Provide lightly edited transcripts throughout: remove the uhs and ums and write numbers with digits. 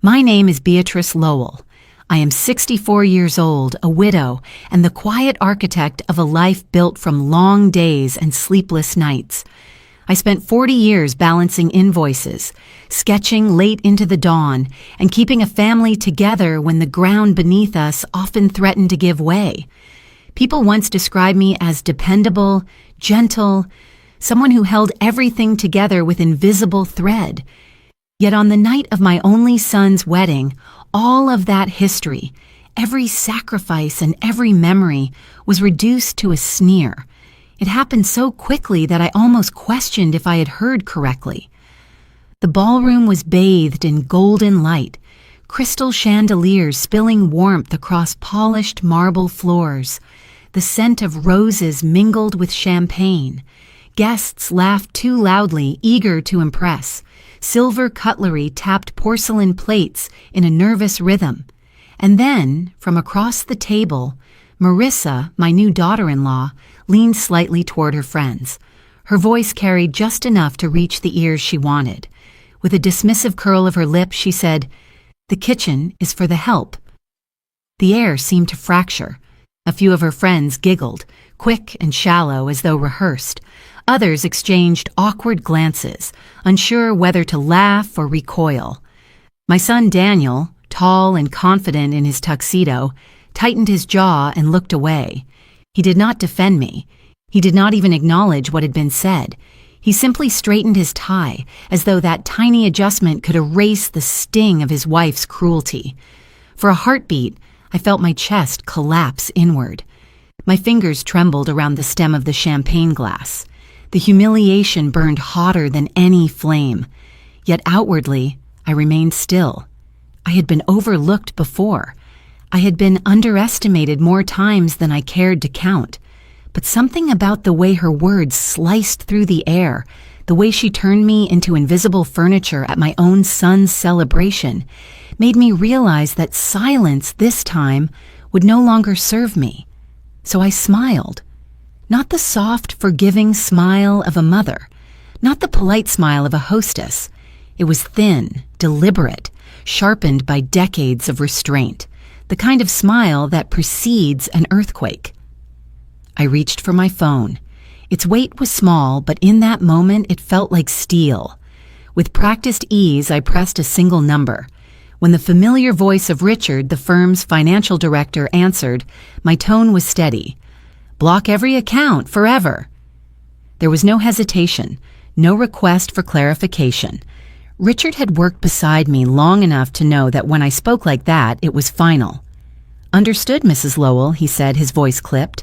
My name is Beatrice Lowell. I am 64 years old, a widow, and the quiet architect of a life built from long days and sleepless nights. I spent 40 years balancing invoices, sketching late into the dawn, and keeping a family together when the ground beneath us often threatened to give way. People once described me as dependable, gentle, someone who held everything together with invisible thread. Yet on the night of my only son's wedding, all of that history, every sacrifice and every memory was reduced to a sneer. It happened so quickly that I almost questioned if I had heard correctly. The ballroom was bathed in golden light, crystal chandeliers spilling warmth across polished marble floors. The scent of roses mingled with champagne. Guests laughed too loudly, eager to impress. Silver cutlery tapped porcelain plates in a nervous rhythm. And then, from across the table, Marissa, my new daughter-in-law, leaned slightly toward her friends. Her voice carried just enough to reach the ears she wanted. With a dismissive curl of her lip, she said, "The kitchen is for the help." The air seemed to fracture. A few of her friends giggled, quick and shallow as though rehearsed. Others exchanged awkward glances, unsure whether to laugh or recoil. My son Daniel, tall and confident in his tuxedo, tightened his jaw and looked away. He did not defend me. He did not even acknowledge what had been said. He simply straightened his tie, as though that tiny adjustment could erase the sting of his wife's cruelty. For a heartbeat, I felt my chest collapse inward. My fingers trembled around the stem of the champagne glass. The humiliation burned hotter than any flame. Yet outwardly, I remained still. I had been overlooked before. I had been underestimated more times than I cared to count. But something about the way her words sliced through the air, the way she turned me into invisible furniture at my own son's celebration, made me realize that silence this time would no longer serve me. So I smiled. Not the soft, forgiving smile of a mother, not the polite smile of a hostess. It was thin, deliberate, sharpened by decades of restraint, the kind of smile that precedes an earthquake. I reached for my phone. Its weight was small, but in that moment it felt like steel. With practiced ease, I pressed a single number. When the familiar voice of Richard, the firm's financial director, answered, my tone was steady. "Block every account forever." There was no hesitation, no request for clarification. Richard had worked beside me long enough to know that when I spoke like that, it was final. "Understood, Mrs. Lowell," he said, his voice clipped.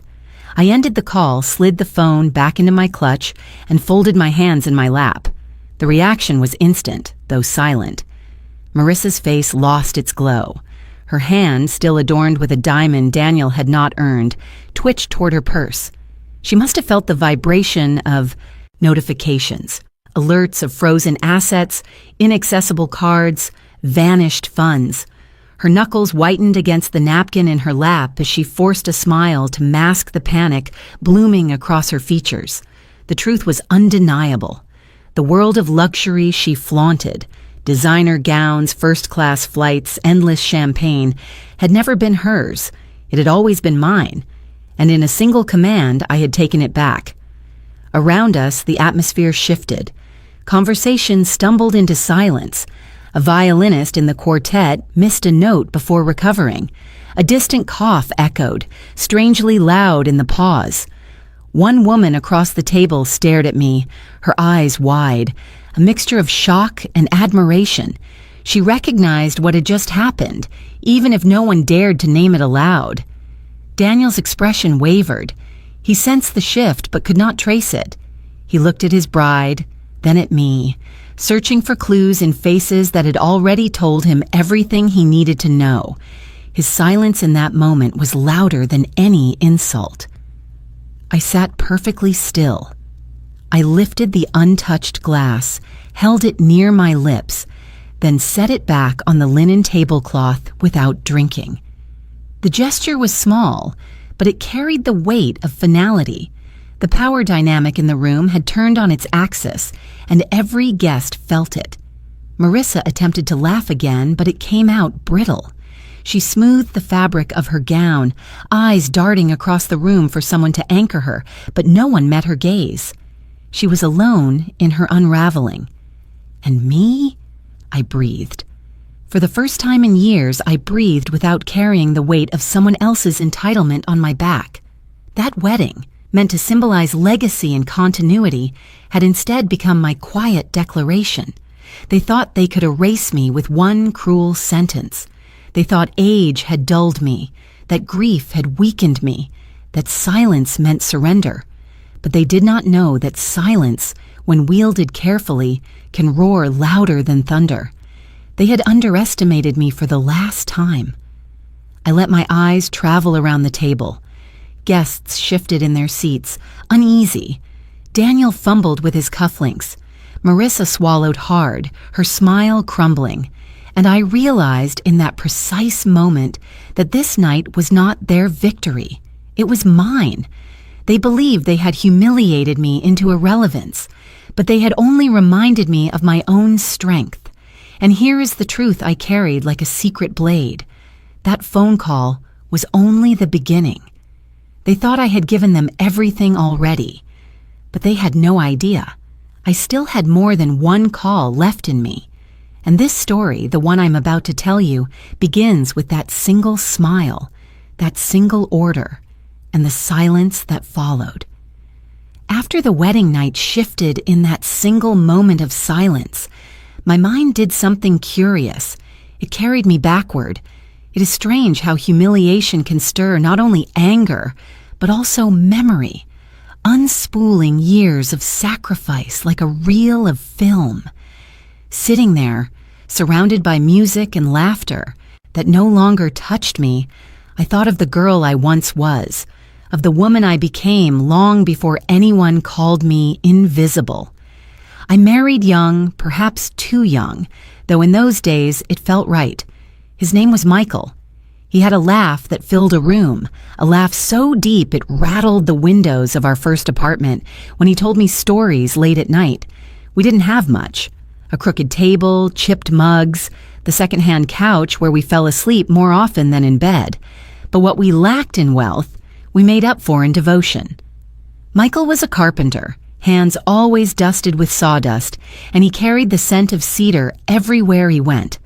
I ended the call, slid the phone back into my clutch, and folded my hands in my lap. The reaction was instant, though silent. Marissa's face lost its glow. Her hand, still adorned with a diamond Daniel had not earned, twitched toward her purse. She must have felt the vibration of notifications, alerts of frozen assets, inaccessible cards, vanished funds. Her knuckles whitened against the napkin in her lap as she forced a smile to mask the panic blooming across her features. The truth was undeniable. The world of luxury she flaunted, designer gowns, first-class flights, endless champagne, had never been hers. It had always been mine. And in a single command, I had taken it back. Around us, the atmosphere shifted. Conversation stumbled into silence. A violinist in the quartet missed a note before recovering. A distant cough echoed, strangely loud in the pause. One woman across the table stared at me, her eyes wide, a mixture of shock and admiration. She recognized what had just happened, even if no one dared to name it aloud. Daniel's expression wavered. He sensed the shift but could not trace it. He looked at his bride, then at me, searching for clues in faces that had already told him everything he needed to know. His silence in that moment was louder than any insult. I sat perfectly still. I lifted the untouched glass, held it near my lips, then set it back on the linen tablecloth without drinking. The gesture was small, but it carried the weight of finality. The power dynamic in the room had turned on its axis, and every guest felt it. Marissa attempted to laugh again, but it came out brittle. She smoothed the fabric of her gown, eyes darting across the room for someone to anchor her, but no one met her gaze. She was alone in her unraveling. And me? I breathed. For the first time in years, I breathed without carrying the weight of someone else's entitlement on my back. That wedding, meant to symbolize legacy and continuity, had instead become my quiet declaration. They thought they could erase me with one cruel sentence. They thought age had dulled me, that grief had weakened me, that silence meant surrender. But they did not know that silence, when wielded carefully, can roar louder than thunder. They had underestimated me for the last time. I let my eyes travel around the table. Guests shifted in their seats, uneasy. Daniel fumbled with his cufflinks. Marissa swallowed hard, her smile crumbling. And I realized in that precise moment that this night was not their victory. It was mine. They believed they had humiliated me into irrelevance, but they had only reminded me of my own strength. And here is the truth I carried like a secret blade. That phone call was only the beginning. They thought I had given them everything already, but they had no idea. I still had more than one call left in me. And this story, the one I'm about to tell you, begins with that single smile, that single order, and the silence that followed. After the wedding night shifted in that single moment of silence, my mind did something curious. It carried me backward. It is strange how humiliation can stir not only anger, but also memory, unspooling years of sacrifice like a reel of film. Sitting there, surrounded by music and laughter that no longer touched me, I thought of the girl I once was, of the woman I became long before anyone called me invisible. I married young, perhaps too young, though in those days it felt right. His name was Michael. He had a laugh that filled a room, a laugh so deep it rattled the windows of our first apartment when he told me stories late at night. We didn't have much. A crooked table, chipped mugs, the second-hand couch where we fell asleep more often than in bed. But what we lacked in wealth, we made up for in devotion. Michael was a carpenter, hands always dusted with sawdust, and he carried the scent of cedar everywhere he went.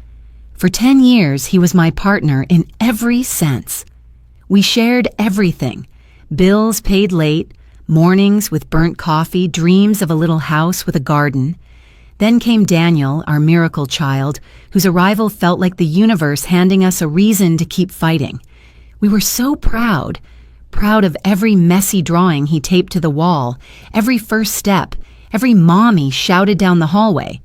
For 10 years, he was my partner in every sense. We shared everything: bills paid late, mornings with burnt coffee, dreams of a little house with a garden. Then came Daniel, our miracle child, whose arrival felt like the universe handing us a reason to keep fighting. We were so proud of every messy drawing he taped to the wall, every first step, every mommy shouted down the hallway.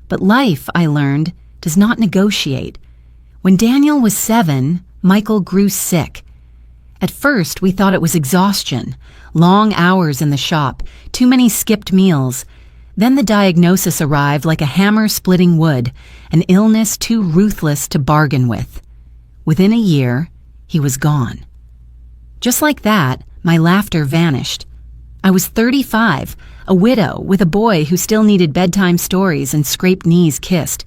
But life, I learned, does not negotiate. When Daniel was 7, Michael grew sick. At first, we thought it was exhaustion, long hours in the shop, too many skipped meals. Then the diagnosis arrived like a hammer splitting wood, an illness too ruthless to bargain with. Within a year, he was gone. Just like that, my laughter vanished. I was 35, a widow with a boy who still needed bedtime stories and scraped knees kissed.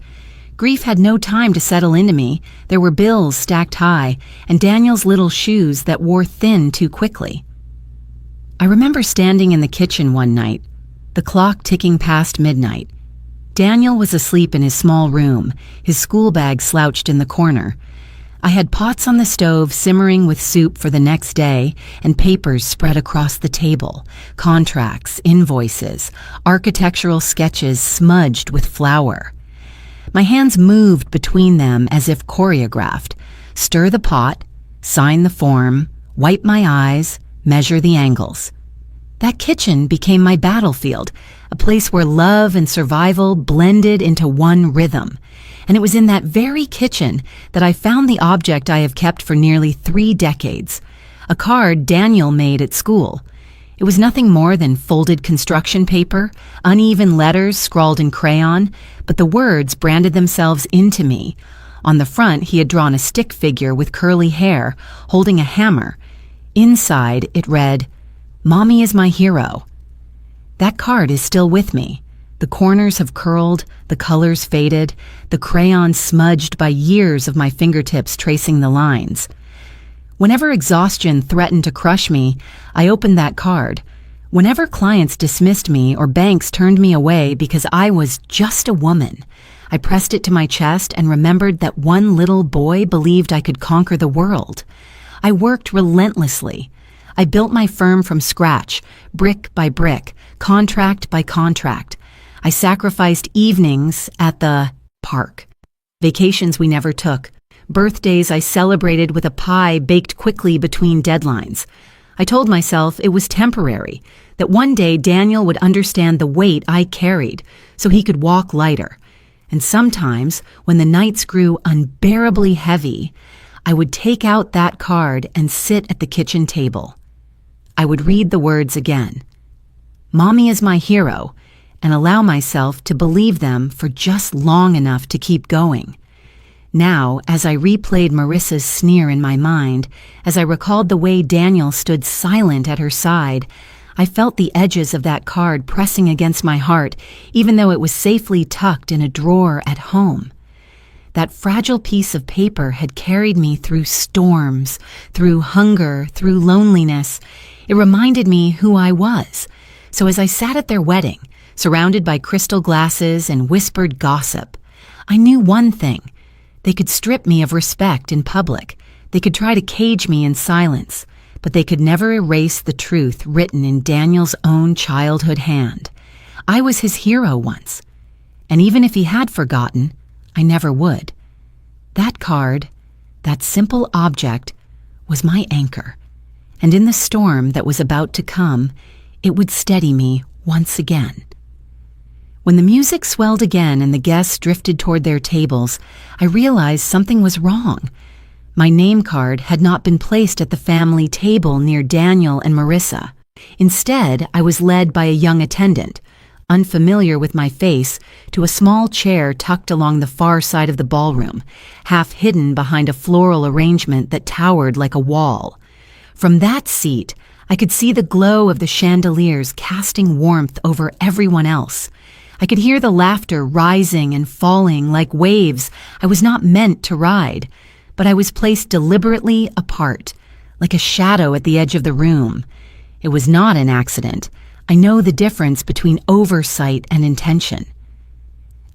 Grief had no time to settle into me. There were bills stacked high, and Daniel's little shoes that wore thin too quickly. I remember standing in the kitchen one night, the clock ticking past midnight. Daniel was asleep in his small room, his school bag slouched in the corner. I had pots on the stove simmering with soup for the next day and papers spread across the table, contracts, invoices, architectural sketches smudged with flour. My hands moved between them as if choreographed. Stir the pot, sign the form, wipe my eyes, measure the angles. That kitchen became my battlefield, a place where love and survival blended into one rhythm. And it was in that very kitchen that I found the object I have kept for nearly 3 decades, a card Daniel made at school. It was nothing more than folded construction paper, uneven letters scrawled in crayon, but the words branded themselves into me. On the front, he had drawn a stick figure with curly hair, holding a hammer. Inside, it read, "Mommy is my hero." That card is still with me. The corners have curled, the colors faded, the crayon smudged by years of my fingertips tracing the lines. Whenever exhaustion threatened to crush me, I opened that card. Whenever clients dismissed me or banks turned me away because I was just a woman, I pressed it to my chest and remembered that one little boy believed I could conquer the world. I worked relentlessly. I built my firm from scratch, brick by brick, contract by contract. I sacrificed evenings at the park, vacations we never took, birthdays I celebrated with a pie baked quickly between deadlines. I told myself it was temporary, that one day Daniel would understand the weight I carried so he could walk lighter. And sometimes, when the nights grew unbearably heavy, I would take out that card and sit at the kitchen table. I would read the words again. Mommy is my hero, and allow myself to believe them for just long enough to keep going. Now, as I replayed Marissa's sneer in my mind, as I recalled the way Daniel stood silent at her side, I felt the edges of that card pressing against my heart, even though it was safely tucked in a drawer at home. That fragile piece of paper had carried me through storms, through hunger, through loneliness. It reminded me who I was. So as I sat at their wedding, surrounded by crystal glasses and whispered gossip, I knew one thing. They could strip me of respect in public. They could try to cage me in silence, but they could never erase the truth written in Daniel's own childhood hand. I was his hero once, and even if he had forgotten, I never would. That card, that simple object, was my anchor, and in the storm that was about to come, it would steady me once again. When the music swelled again and the guests drifted toward their tables, I realized something was wrong. My name card had not been placed at the family table near Daniel and Marissa. Instead, I was led by a young attendant, unfamiliar with my face, to a small chair tucked along the far side of the ballroom, half hidden behind a floral arrangement that towered like a wall. From that seat, I could see the glow of the chandeliers casting warmth over everyone else. I could hear the laughter rising and falling like waves I was not meant to ride, but I was placed deliberately apart, like a shadow at the edge of the room. It was not an accident. I know the difference between oversight and intention.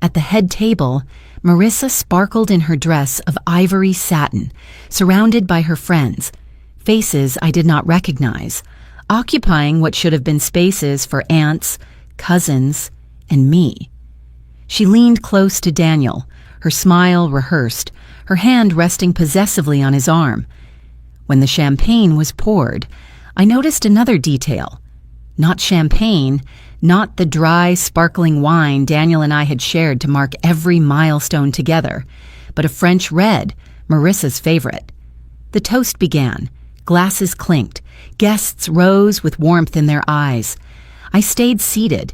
At the head table, Marissa sparkled in her dress of ivory satin, surrounded by her friends, faces I did not recognize, occupying what should have been spaces for aunts, cousins, and me. She leaned close to Daniel, her smile rehearsed, her hand resting possessively on his arm. When the champagne was poured, I noticed another detail. Not champagne, not the dry, sparkling wine Daniel and I had shared to mark every milestone together, but a French red, Marissa's favorite. The toast began. Glasses clinked. Guests rose with warmth in their eyes. I stayed seated.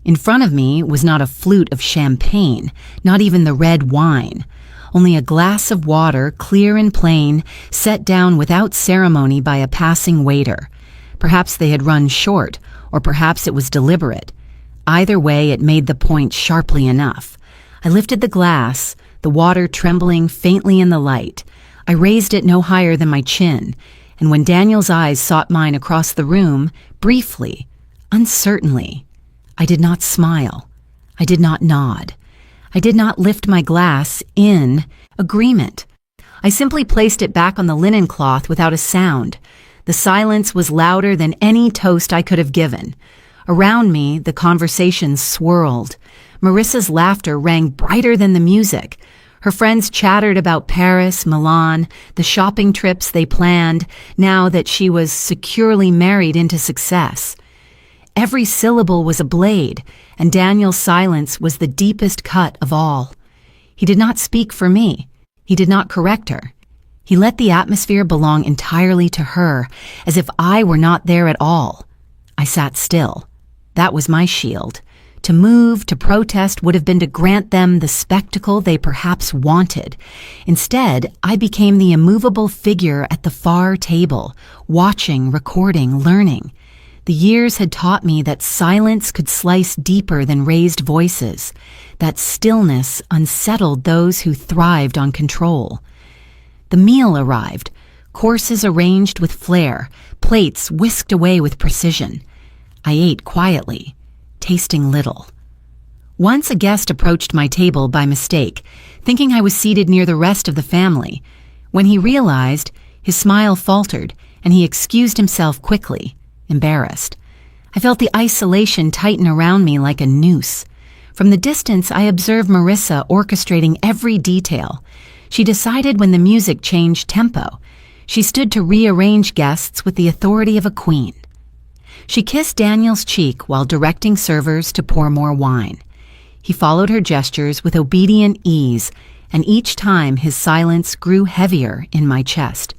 In front of me was not a flute of champagne, not even the red wine, only a glass of water, clear and plain, set down without ceremony by a passing waiter. Perhaps they had run short, or perhaps it was deliberate. Either way, it made the point sharply enough. I lifted the glass, the water trembling faintly in the light. I raised it no higher than my chin, and when Daniel's eyes sought mine across the room, briefly, uncertainly, I did not smile. I did not nod. I did not lift my glass in agreement. I simply placed it back on the linen cloth without a sound. The silence was louder than any toast I could have given. Around me, the conversation swirled. Marissa's laughter rang brighter than the music. Her friends chattered about Paris, Milan, the shopping trips they planned, now that she was securely married into success. Every syllable was a blade, and Daniel's silence was the deepest cut of all. He did not speak for me. He did not correct her. He let the atmosphere belong entirely to her, as if I were not there at all. I sat still. That was my shield. To move, to protest would have been to grant them the spectacle they perhaps wanted. Instead, I became the immovable figure at the far table, watching, recording, learning. The years had taught me that silence could slice deeper than raised voices, that stillness unsettled those who thrived on control. The meal arrived, courses arranged with flair, plates whisked away with precision. I ate quietly, tasting little. Once a guest approached my table by mistake, thinking I was seated near the rest of the family. When he realized, his smile faltered, and he excused himself quickly, embarrassed. I felt the isolation tighten around me like a noose. From the distance, I observed Marissa orchestrating every detail. She decided when the music changed tempo. She stood to rearrange guests with the authority of a queen. She kissed Daniel's cheek while directing servers to pour more wine. He followed her gestures with obedient ease, and each time his silence grew heavier in my chest.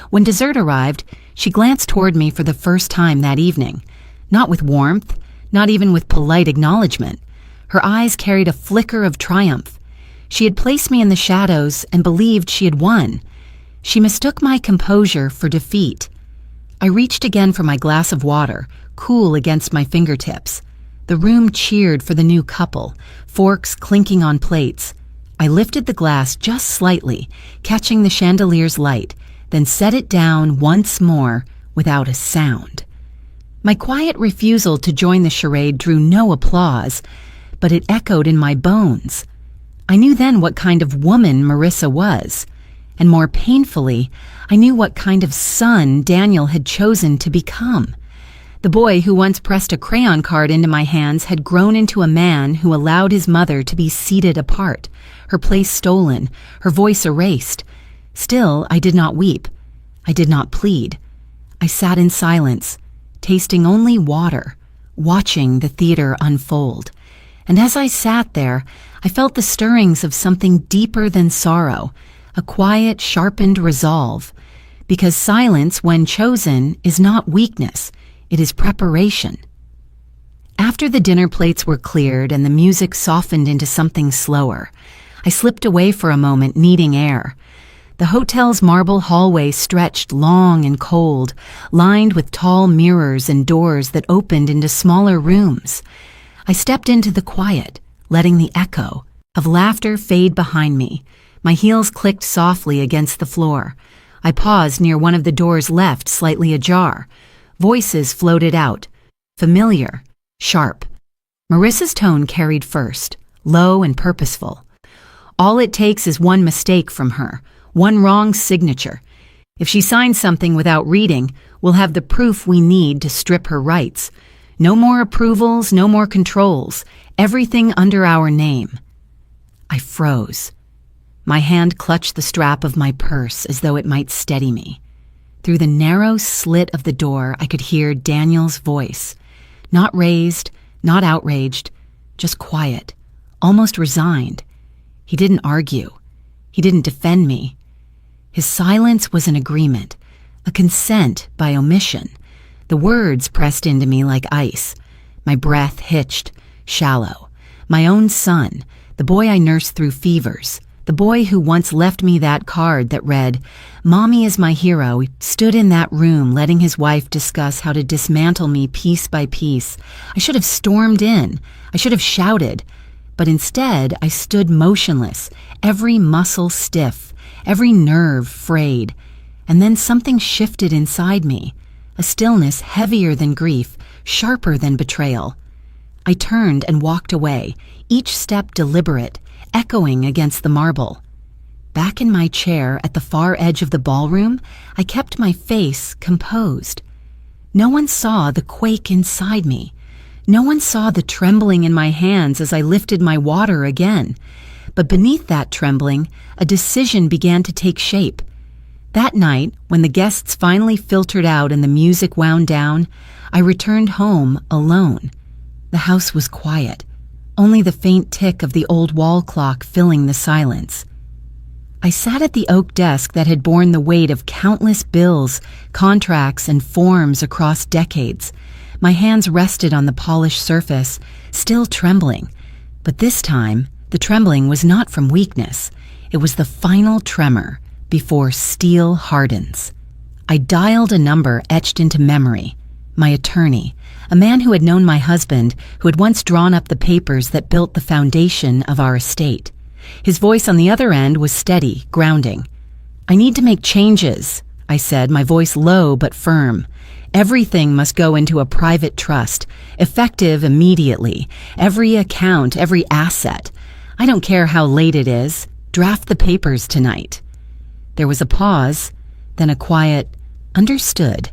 When dessert arrived, she glanced toward me for the first time that evening, not with warmth, not even with polite acknowledgement. Her eyes carried a flicker of triumph. She had placed me in the shadows and believed she had won. She mistook my composure for defeat. I reached again for my glass of water, cool against my fingertips. The room cheered for the new couple, forks clinking on plates. I lifted the glass just slightly, catching the chandelier's light, then set it down once more without a sound. My quiet refusal to join the charade drew no applause, but it echoed in my bones. I knew then what kind of woman Marissa was, and more painfully, I knew what kind of son Daniel had chosen to become. The boy who once pressed a crayon card into my hands had grown into a man who allowed his mother to be seated apart, her place stolen, her voice erased. Still, I did not weep. I did not plead. I sat in silence, tasting only water, watching the theater unfold. And as I sat there, I felt the stirrings of something deeper than sorrow, a quiet, sharpened resolve. Because silence, when chosen, is not weakness. It is preparation. After the dinner plates were cleared and the music softened into something slower, I slipped away for a moment, needing air. The hotel's marble hallway stretched long and cold, lined with tall mirrors and doors that opened into smaller rooms. I stepped into the quiet, letting the echo of laughter fade behind me. My heels clicked softly against the floor. I paused near one of the doors left slightly ajar. Voices floated out, familiar, sharp. Marissa's tone carried first, low and purposeful. All it takes is one mistake from her, one wrong signature. If she signs something without reading, we'll have the proof we need to strip her rights. No more approvals, no more controls, everything under our name. I froze. My hand clutched the strap of my purse as though it might steady me. Through the narrow slit of the door, I could hear Daniel's voice. Not raised, not outraged, just quiet, almost resigned. He didn't argue. He didn't defend me. His silence was an agreement, a consent by omission. The words pressed into me like ice. My breath hitched, shallow. My own son, the boy I nursed through fevers, the boy who once left me that card that read, "Mommy is my hero," stood in that room letting his wife discuss how to dismantle me piece by piece. I should have stormed in. I should have shouted. But instead, I stood motionless, every muscle stiff, every nerve frayed. And then something shifted inside me, a stillness heavier than grief, sharper than betrayal. I turned and walked away, each step deliberate, echoing against the marble. Back in my chair at the far edge of the ballroom, I kept my face composed. No one saw the quake inside me. No one saw the trembling in my hands as I lifted my water again. But beneath that trembling, a decision began to take shape. That night, when the guests finally filtered out and the music wound down, I returned home alone. The house was quiet, only the faint tick of the old wall clock filling the silence. I sat at the oak desk that had borne the weight of countless bills, contracts, and forms across decades. My hands rested on the polished surface, still trembling. But this time, the trembling was not from weakness. It was the final tremor before steel hardens. I dialed a number etched into memory. My attorney, a man who had known my husband, who had once drawn up the papers that built the foundation of our estate. His voice on the other end was steady, grounding. "I need to make changes," I said, my voice low but firm. "Everything must go into a private trust, effective immediately. Every account, every asset. I don't care how late it is. Draft the papers tonight." There was a pause, then a quiet, "Understood."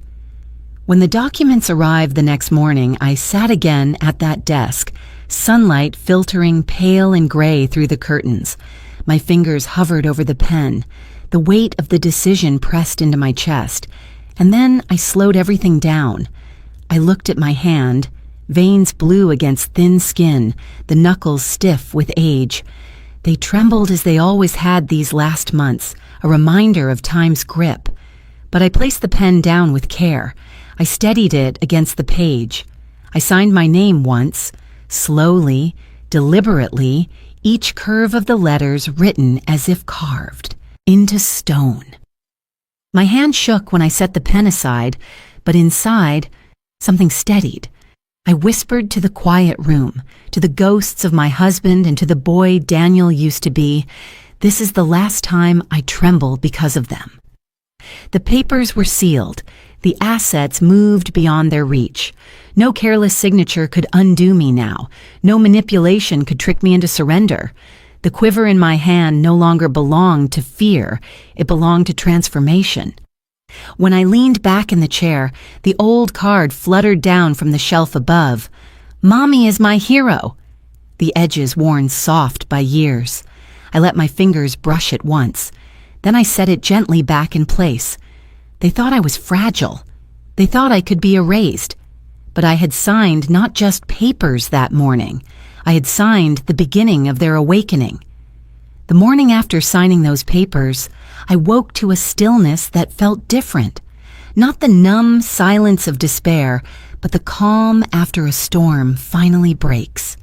When the documents arrived the next morning, I sat again at that desk, sunlight filtering pale and gray through the curtains. My fingers hovered over the pen, the weight of the decision pressed into my chest, and then I slowed everything down. I looked at my hand, veins blue against thin skin, the knuckles stiff with age. They trembled as they always had these last months, a reminder of time's grip. But I placed the pen down with care. I steadied it against the page. I signed my name once, slowly, deliberately, each curve of the letters written as if carved into stone. My hand shook when I set the pen aside, but inside, something steadied. I whispered to the quiet room, to the ghosts of my husband and to the boy Daniel used to be, "This is the last time I tremble because of them." The papers were sealed. The assets moved beyond their reach. No careless signature could undo me now. No manipulation could trick me into surrender. The quiver in my hand no longer belonged to fear. It belonged to transformation. When I leaned back in the chair, the old card fluttered down from the shelf above. "Mommy is my hero." The edges worn soft by years. I let my fingers brush it once. Then I set it gently back in place. They thought I was fragile. They thought I could be erased. But I had signed not just papers that morning. I had signed the beginning of their awakening. The morning after signing those papers, I woke to a stillness that felt different. Not the numb silence of despair, but the calm after a storm finally breaks.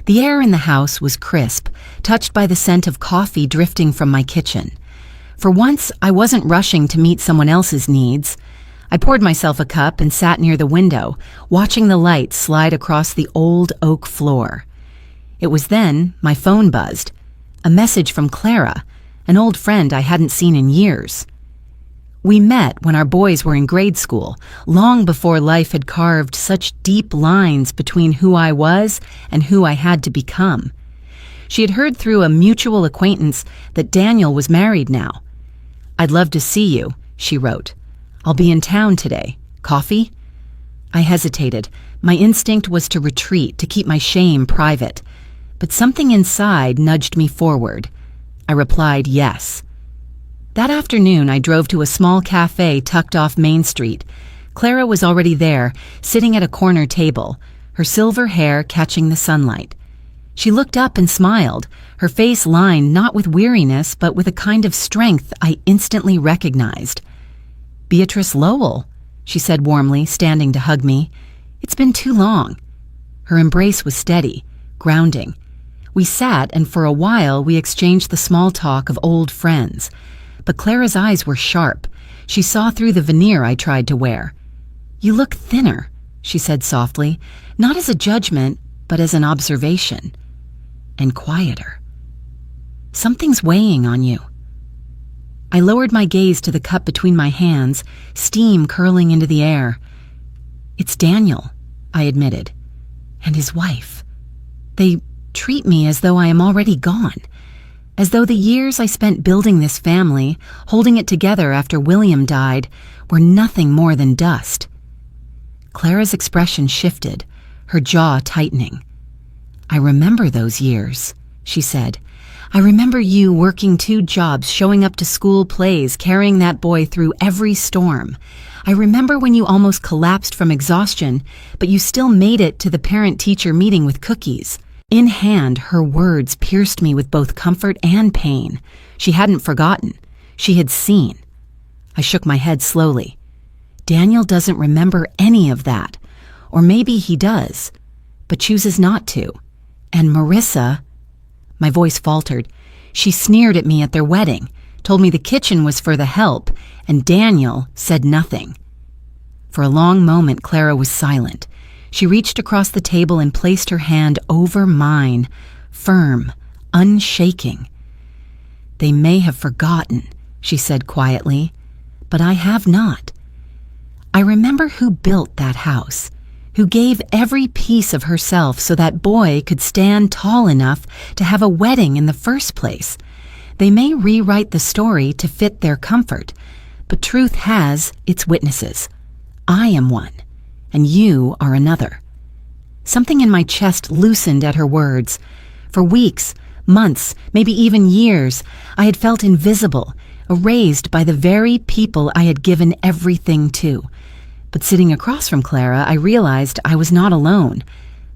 The air in the house was crisp, touched by the scent of coffee drifting from my kitchen. For once, I wasn't rushing to meet someone else's needs. I poured myself a cup and sat near the window, watching the light slide across the old oak floor. It was then my phone buzzed. A message from Clara, an old friend I hadn't seen in years. We met when our boys were in grade school, long before life had carved such deep lines between who I was and who I had to become. She had heard through a mutual acquaintance that Daniel was married now. "I'd love to see you," she wrote. "I'll be in town today. Coffee?" I hesitated. My instinct was to retreat, to keep my shame private. But something inside nudged me forward. I replied yes. That afternoon, I drove to a small cafe tucked off Main Street. Clara was already there, sitting at a corner table, her silver hair catching the sunlight. She looked up and smiled, her face lined not with weariness, but with a kind of strength I instantly recognized. "Beatrice Lowell," she said warmly, standing to hug me. "It's been too long." Her embrace was steady, grounding. We sat, and for a while we exchanged the small talk of old friends. But Clara's eyes were sharp. She saw through the veneer I tried to wear. "You look thinner," she said softly, not as a judgment, but as an observation. "And quieter. Something's weighing on you." I lowered my gaze to the cup between my hands, steam curling into the air. "It's Daniel," I admitted, "and his wife. They treat me as though I am already gone, as though the years I spent building this family, holding it together after William died, were nothing more than dust." Clara's expression shifted, her jaw tightening. "I remember those years," she said. "I remember you working 2 jobs, showing up to school plays, carrying that boy through every storm. I remember when you almost collapsed from exhaustion, but you still made it to the parent-teacher meeting with cookies." In hand, her words pierced me with both comfort and pain. She hadn't forgotten. She had seen. I shook my head slowly. Daniel doesn't remember any of that. Or maybe he does, but chooses not to. And Marissa... My voice faltered. She sneered at me at their wedding, told me the kitchen was for the help, and Daniel said nothing. For a long moment, Clara was silent. She reached across the table and placed her hand over mine, firm, unshaking. "They may have forgotten," she said quietly, "but I have not. I remember who built that house, who gave every piece of herself so that boy could stand tall enough to have a wedding in the first place. They may rewrite the story to fit their comfort, but truth has its witnesses. I am one, and you are another." Something in my chest loosened at her words. For weeks, months, maybe even years, I had felt invisible, erased by the very people I had given everything to. But sitting across from Clara, I realized I was not alone.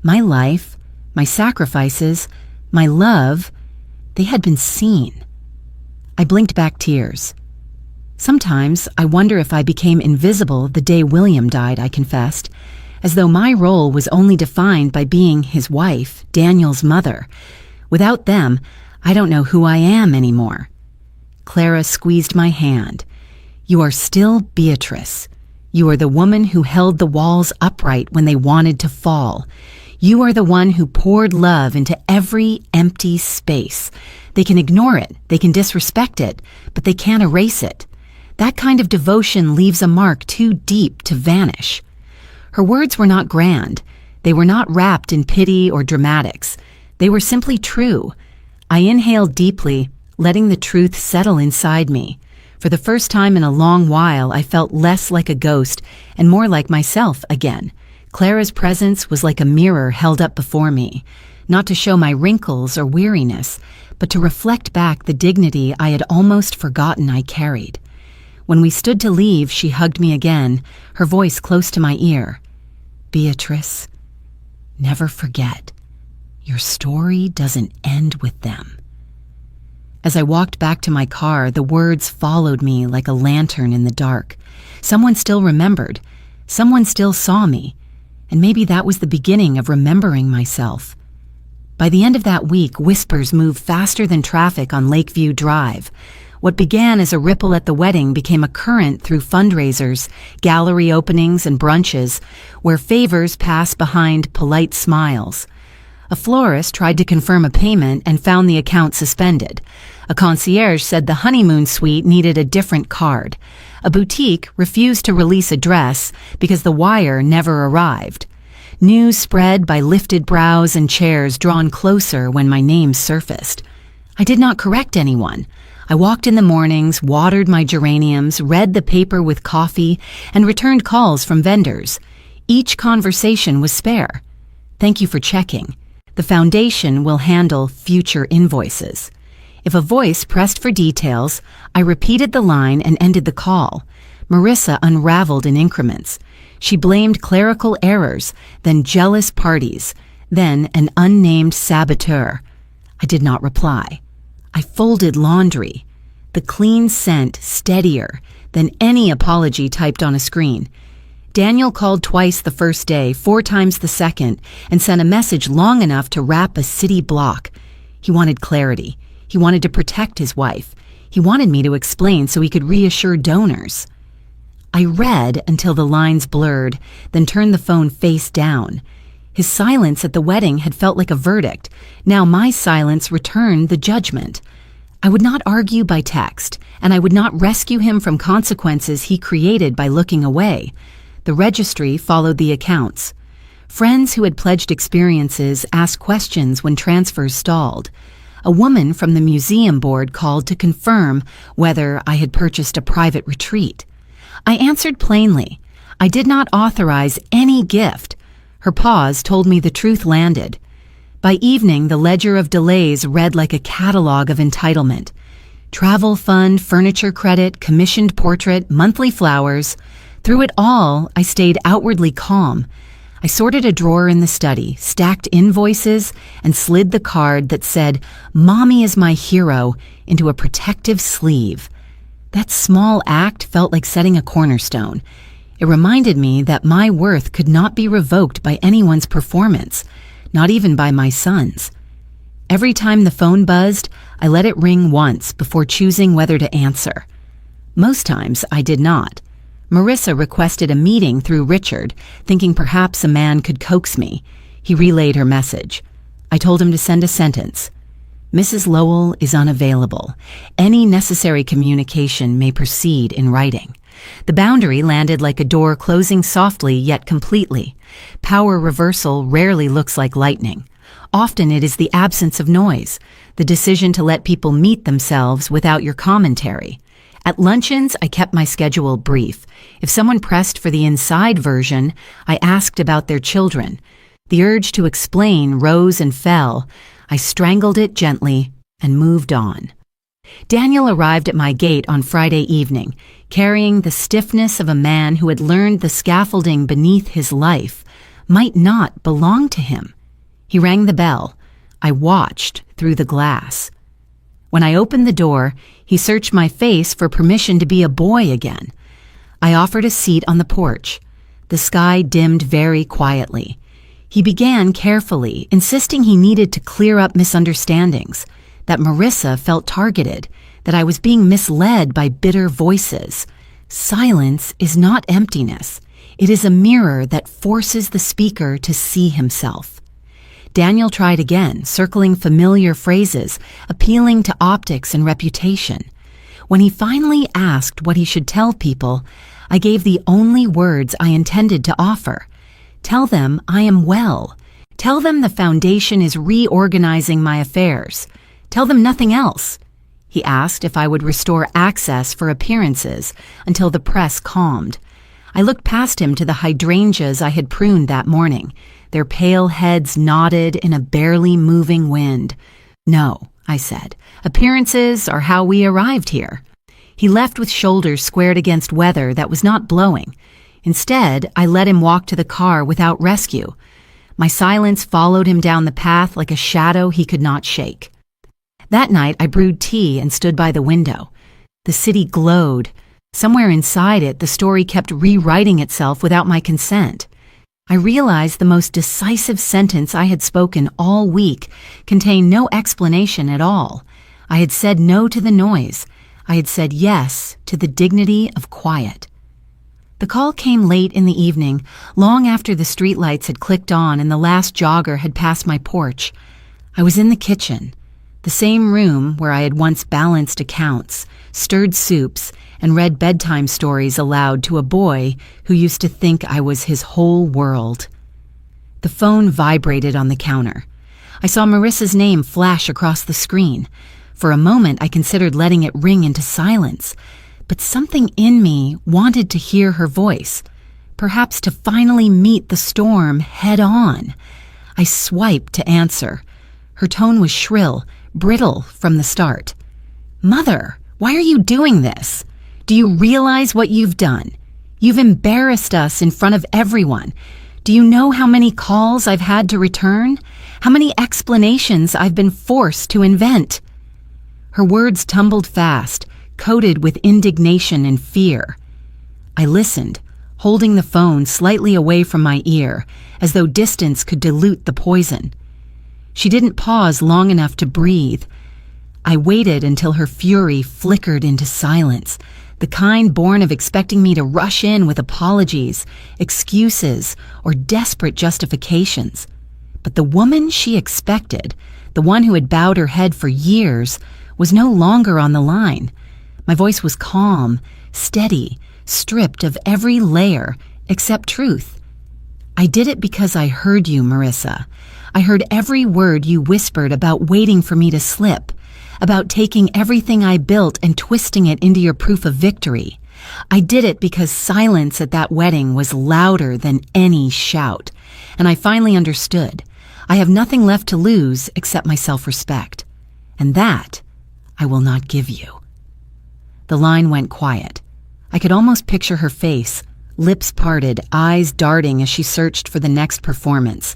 My life, my sacrifices, my love, they had been seen. I blinked back tears. "Sometimes I wonder if I became invisible the day William died," I confessed, as though my role was only defined by being his wife, Daniel's mother. Without them, I don't know who I am anymore. Clara squeezed my hand. "You are still Beatrice. You are the woman who held the walls upright when they wanted to fall. You are the one who poured love into every empty space. They can ignore it, they can disrespect it, but they can't erase it. That kind of devotion leaves a mark too deep to vanish." Her words were not grand. They were not wrapped in pity or dramatics. They were simply true. I inhaled deeply, letting the truth settle inside me. For the first time in a long while, I felt less like a ghost and more like myself again. Clara's presence was like a mirror held up before me, not to show my wrinkles or weariness, but to reflect back the dignity I had almost forgotten I carried. When we stood to leave, she hugged me again, her voice close to my ear. "Beatrice, never forget, your story doesn't end with them." As I walked back to my car, the words followed me like a lantern in the dark. Someone still remembered. Someone still saw me. And maybe that was the beginning of remembering myself. By the end of that week, whispers moved faster than traffic on Lakeview Drive. What began as a ripple at the wedding became a current through fundraisers, gallery openings, and brunches, where favors passed behind polite smiles. A florist tried to confirm a payment and found the account suspended. A concierge said the honeymoon suite needed a different card. A boutique refused to release a dress because the wire never arrived. News spread by lifted brows and chairs drawn closer when my name surfaced. I did not correct anyone. I walked in the mornings, watered my geraniums, read the paper with coffee, and returned calls from vendors. Each conversation was spare. "Thank you for checking. The foundation will handle future invoices." If a voice pressed for details, I repeated the line and ended the call. Marissa unraveled in increments. She blamed clerical errors, then jealous parties, then an unnamed saboteur. I did not reply. I folded laundry, the clean scent steadier than any apology typed on a screen. Daniel called twice the first day, 4 times the second, and sent a message long enough to wrap a city block. He wanted clarity. He wanted to protect his wife. He wanted me to explain so he could reassure donors. I read until the lines blurred, then turned the phone face down. His silence at the wedding had felt like a verdict. Now my silence returned the judgment. I would not argue by text, and I would not rescue him from consequences he created by looking away. The registry followed the accounts. Friends who had pledged experiences asked questions when transfers stalled. A woman from the museum board called to confirm whether I had purchased a private retreat. I answered plainly. I did not authorize any gift. Her pause told me the truth landed. By evening, the ledger of delays read like a catalog of entitlement. Travel fund, furniture credit, commissioned portrait, monthly flowers. Through it all, I stayed outwardly calm. I sorted a drawer in the study, stacked invoices, and slid the card that said, "Mommy is my hero," into a protective sleeve. That small act felt like setting a cornerstone. It reminded me that my worth could not be revoked by anyone's performance, not even by my son's. Every time the phone buzzed, I let it ring once before choosing whether to answer. Most times, I did not. Marissa requested a meeting through Richard, thinking perhaps a man could coax me. He relayed her message. I told him to send a sentence. Mrs. Lowell is unavailable. Any necessary communication may proceed in writing. The boundary landed like a door closing softly yet completely. Power reversal rarely looks like lightning. Often it is the absence of noise, the decision to let people meet themselves without your commentary. At luncheons, I kept my schedule brief. If someone pressed for the inside version, I asked about their children. The urge to explain rose and fell. I strangled it gently and moved on. Daniel arrived at my gate on Friday evening, carrying the stiffness of a man who had learned the scaffolding beneath his life might not belong to him. He rang the bell. I watched through the glass. When I opened the door, he searched my face for permission to be a boy again. I offered a seat on the porch. The sky dimmed very quietly. He began carefully, insisting he needed to clear up misunderstandings, that Marissa felt targeted, that I was being misled by bitter voices. Silence is not emptiness. It is a mirror that forces the speaker to see himself. Daniel tried again, circling familiar phrases, appealing to optics and reputation. When he finally asked what he should tell people, I gave the only words I intended to offer. Tell them I am well. Tell them the foundation is reorganizing my affairs. Tell them nothing else. He asked if I would restore access for appearances until the press calmed. I looked past him to the hydrangeas I had pruned that morning. Their pale heads nodded in a barely moving wind. No, I said. Appearances are how we arrived here. He left with shoulders squared against weather that was not blowing. Instead, I let him walk to the car without rescue. My silence followed him down the path like a shadow he could not shake. That night, I brewed tea and stood by the window. The city glowed. Somewhere inside it, the story kept rewriting itself without my consent. I realized the most decisive sentence I had spoken all week contained no explanation at all. I had said no to the noise. I had said yes to the dignity of quiet. The call came late in the evening, long after the streetlights had clicked on and the last jogger had passed my porch. I was in the kitchen, the same room where I had once balanced accounts, stirred soups, and read bedtime stories aloud to a boy who used to think I was his whole world. The phone vibrated on the counter. I saw Marissa's name flash across the screen. For a moment, I considered letting it ring into silence, but something in me wanted to hear her voice, perhaps to finally meet the storm head on. I swiped to answer. Her tone was shrill, brittle from the start. "Mother, why are you doing this? Do you realize what you've done? You've embarrassed us in front of everyone. Do you know how many calls I've had to return? How many explanations I've been forced to invent?" Her words tumbled fast, coated with indignation and fear. I listened, holding the phone slightly away from my ear, as though distance could dilute the poison. She didn't pause long enough to breathe. I waited until her fury flickered into silence, the kind born of expecting me to rush in with apologies, excuses, or desperate justifications. But the woman she expected, the one who had bowed her head for years, was no longer on the line. My voice was calm, steady, stripped of every layer except truth. "I did it because I heard you, Marissa. I heard every word you whispered about waiting for me to slip, about taking everything I built and twisting it into your proof of victory. I did it because silence at that wedding was louder than any shout, and I finally understood. I have nothing left to lose except my self-respect, and that I will not give you." The line went quiet. I could almost picture her face, lips parted, eyes darting as she searched for the next performance.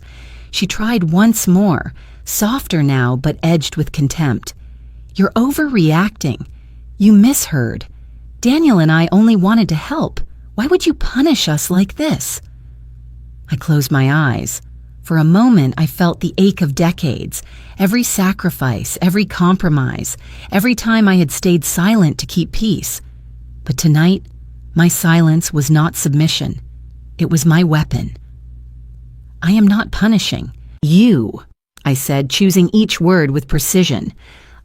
She tried once more, softer now but edged with contempt. "You're overreacting. You misheard. Daniel and I only wanted to help. Why would you punish us like this?" I closed my eyes. For a moment, I felt the ache of decades, every sacrifice, every compromise, every time I had stayed silent to keep peace. But tonight, My silence was not submission. It was my weapon. "I am not punishing you," I said, choosing each word with precision.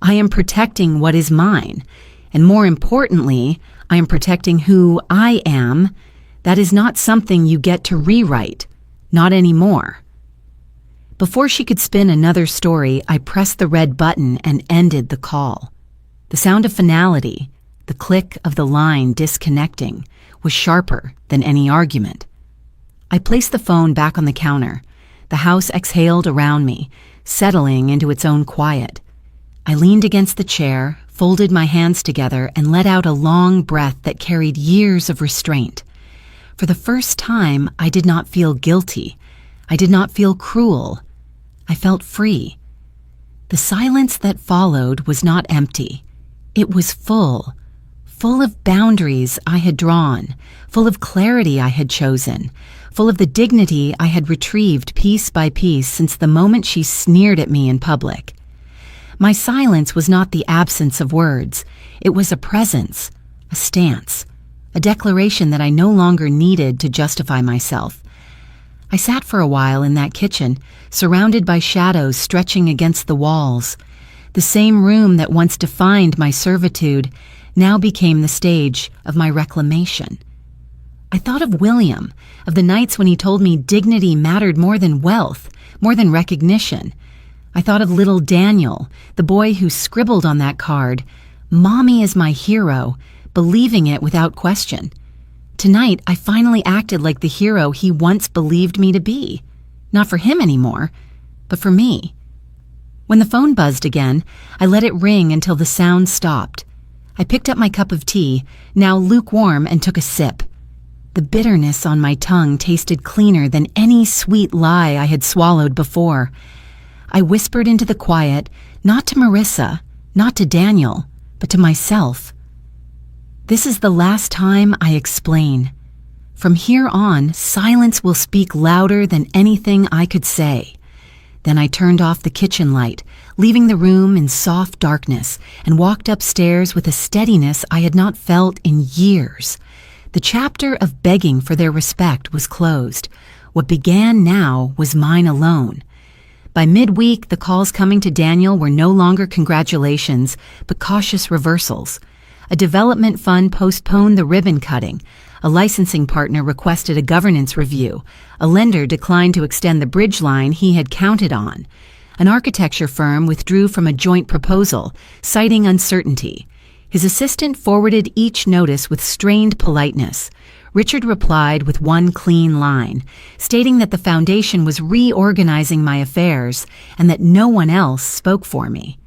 "I am protecting what is mine. And more importantly, I am protecting who I am. That is not something you get to rewrite. Not anymore." Before she could spin another story, I pressed the red button and ended the call. The sound of finality, the click of the line disconnecting, was sharper than any argument. I placed the phone back on the counter. The house exhaled around me, settling into its own quiet. I leaned against the chair, folded my hands together, and let out a long breath that carried years of restraint. For the first time, I did not feel guilty. I did not feel cruel. I felt free. The silence that followed was not empty. It was full of boundaries I had drawn, full of clarity I had chosen, full of the dignity I had retrieved piece by piece since the moment she sneered at me in public. My silence was not the absence of words. It was a presence, a stance, a declaration that I no longer needed to justify myself. I sat for a while in that kitchen, surrounded by shadows stretching against the walls. The same room that once defined my servitude now became the stage of my reclamation. I thought of William, of the nights when he told me dignity mattered more than wealth, more than recognition. I thought of little Daniel, the boy who scribbled on that card, "Mommy is my hero," believing it without question. Tonight, I finally acted like the hero he once believed me to be. Not for him anymore, but for me. When the phone buzzed again, I let it ring until the sound stopped. I picked up my cup of tea, now lukewarm, and took a sip. The bitterness on my tongue tasted cleaner than any sweet lie I had swallowed before. I whispered into the quiet, not to Marissa, not to Daniel, but to myself. "This is the last time I explain. From here on, silence will speak louder than anything I could say." Then I turned off the kitchen light, leaving the room in soft darkness, and walked upstairs with a steadiness I had not felt in years. The chapter of begging for their respect was closed. What began now was mine alone. By midweek, the calls coming to Daniel were no longer congratulations, but cautious reversals. A development fund postponed the ribbon cutting. A licensing partner requested a governance review. A lender declined to extend the bridge line he had counted on. An architecture firm withdrew from a joint proposal, citing uncertainty. His assistant forwarded each notice with strained politeness. Richard replied with one clean line, stating that the foundation was reorganizing my affairs and that no one else spoke for me.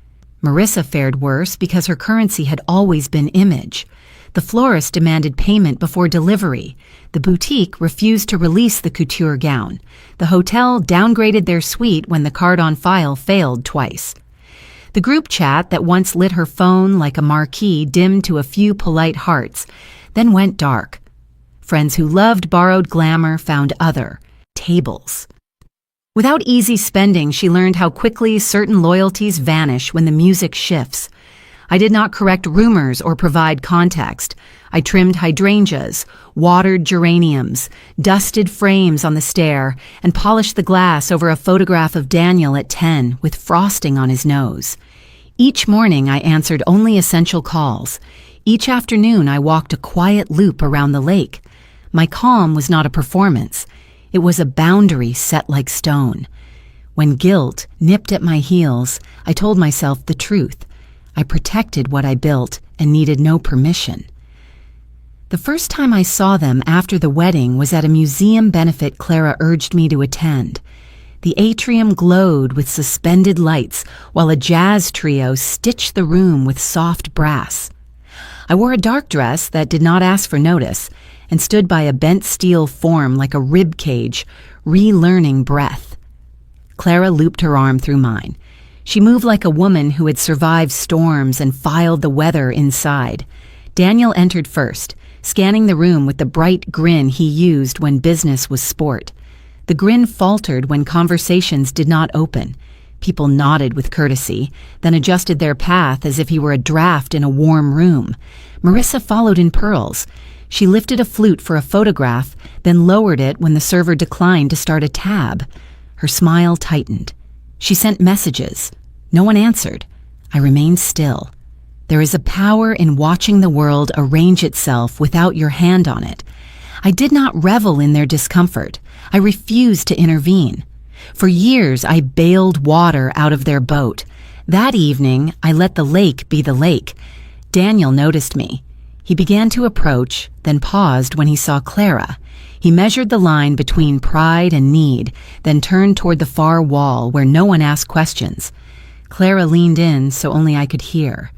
Marissa fared worse because her currency had always been image. The florist demanded payment before delivery. The boutique refused to release the couture gown. The hotel downgraded their suite when the card on file failed twice. The group chat that once lit her phone like a marquee dimmed to a few polite hearts, then went dark. Friends who loved borrowed glamour found other tables. Without easy spending, she learned how quickly certain loyalties vanish when the music shifts. I did not correct rumors or provide context. I trimmed hydrangeas, watered geraniums, dusted frames on the stair, and polished the glass over a photograph of Daniel at 10 with frosting on his nose. Each morning I answered only essential calls. Each afternoon I walked a quiet loop around the lake. My calm was not a performance. It was a boundary set like stone. When guilt nipped at my heels, I told myself the truth. I protected what I built and needed no permission. The first time I saw them after the wedding was at a museum benefit Clara urged me to attend. The atrium glowed with suspended lights while a jazz trio stitched the room with soft brass. I wore a dark dress that did not ask for notice and stood by a bent steel form like a rib cage, relearning breath. Clara looped her arm through mine. She moved like a woman who had survived storms and filed the weather inside. Daniel entered first, scanning the room with the bright grin he used when business was sport. The grin faltered when conversations did not open. People nodded with courtesy, then adjusted their path as if he were a draft in a warm room. Marissa followed in pearls. She lifted a flute for a photograph, then lowered it when the server declined to start a tab. Her smile tightened. She sent messages. No one answered. I remained still. There is a power in watching the world arrange itself without your hand on it. I did not revel in their discomfort. I refused to intervene. For years, I bailed water out of their boat. That evening, I let the lake be the lake. Daniel noticed me. He began to approach, then paused when he saw Clara. He measured the line between pride and need, then turned toward the far wall where no one asked questions. Clara leaned in so only I could hear.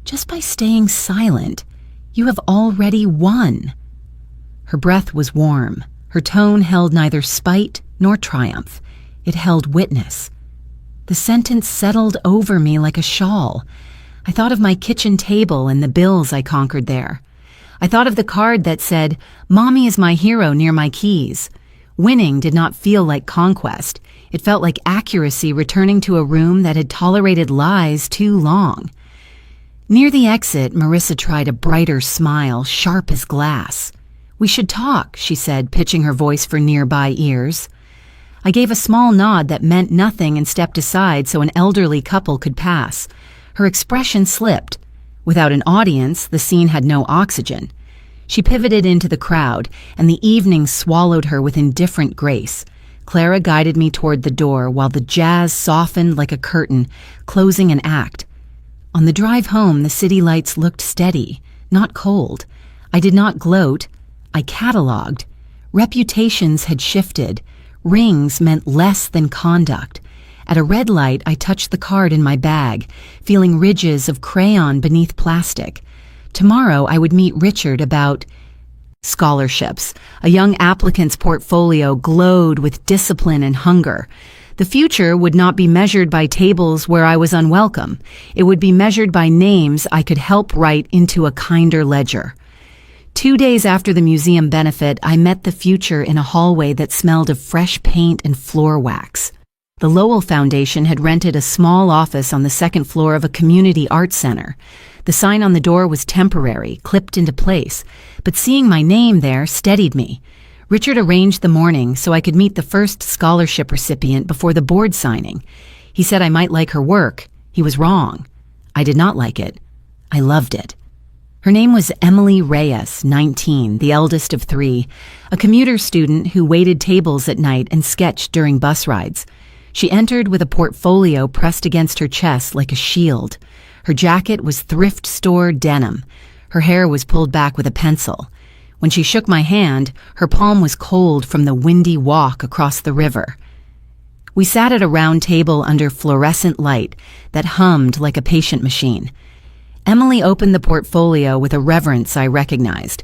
Just by staying silent, you have already won. Her breath was warm. Her tone held neither spite nor triumph. It held witness. The sentence settled over me like a shawl. I thought of my kitchen table and the bills I conquered there. I thought of the card that said, "Mommy is my hero," near my keys. Winning did not feel like conquest. It felt like accuracy returning to a room that had tolerated lies too long. Near the exit, Marissa tried a brighter smile, sharp as glass. "We should talk," she said, pitching her voice for nearby ears. I gave a small nod that meant nothing and stepped aside so an elderly couple could pass. Her expression slipped. Without an audience, the scene had no oxygen. She pivoted into the crowd, and the evening swallowed her with indifferent grace. Clara guided me toward the door while the jazz softened like a curtain, closing an act. On the drive home, the city lights looked steady, not cold. I did not gloat. I cataloged. Reputations had shifted. Rings meant less than conduct. At a red light, I touched the card in my bag, feeling ridges of crayon beneath plastic. Tomorrow, I would meet Richard about scholarships. A young applicant's portfolio glowed with discipline and hunger. The future would not be measured by tables where I was unwelcome. It would be measured by names I could help write into a kinder ledger. 2 days after the museum benefit, I met the future in a hallway that smelled of fresh paint and floor wax. The Lowell Foundation had rented a small office on the second floor of a community arts center. The sign on the door was temporary, clipped into place, but seeing my name there steadied me. Richard arranged the morning so I could meet the first scholarship recipient before the board signing. He said I might like her work. He was wrong. I did not like it. I loved it. Her name was Emily Reyes, 19, the eldest of 3, a commuter student who waited tables at night and sketched during bus rides. She entered with a portfolio pressed against her chest like a shield. Her jacket was thrift store denim. Her hair was pulled back with a pencil. When she shook my hand, her palm was cold from the windy walk across the river. We sat at a round table under fluorescent light that hummed like a patient machine. Emily opened the portfolio with a reverence I recognized.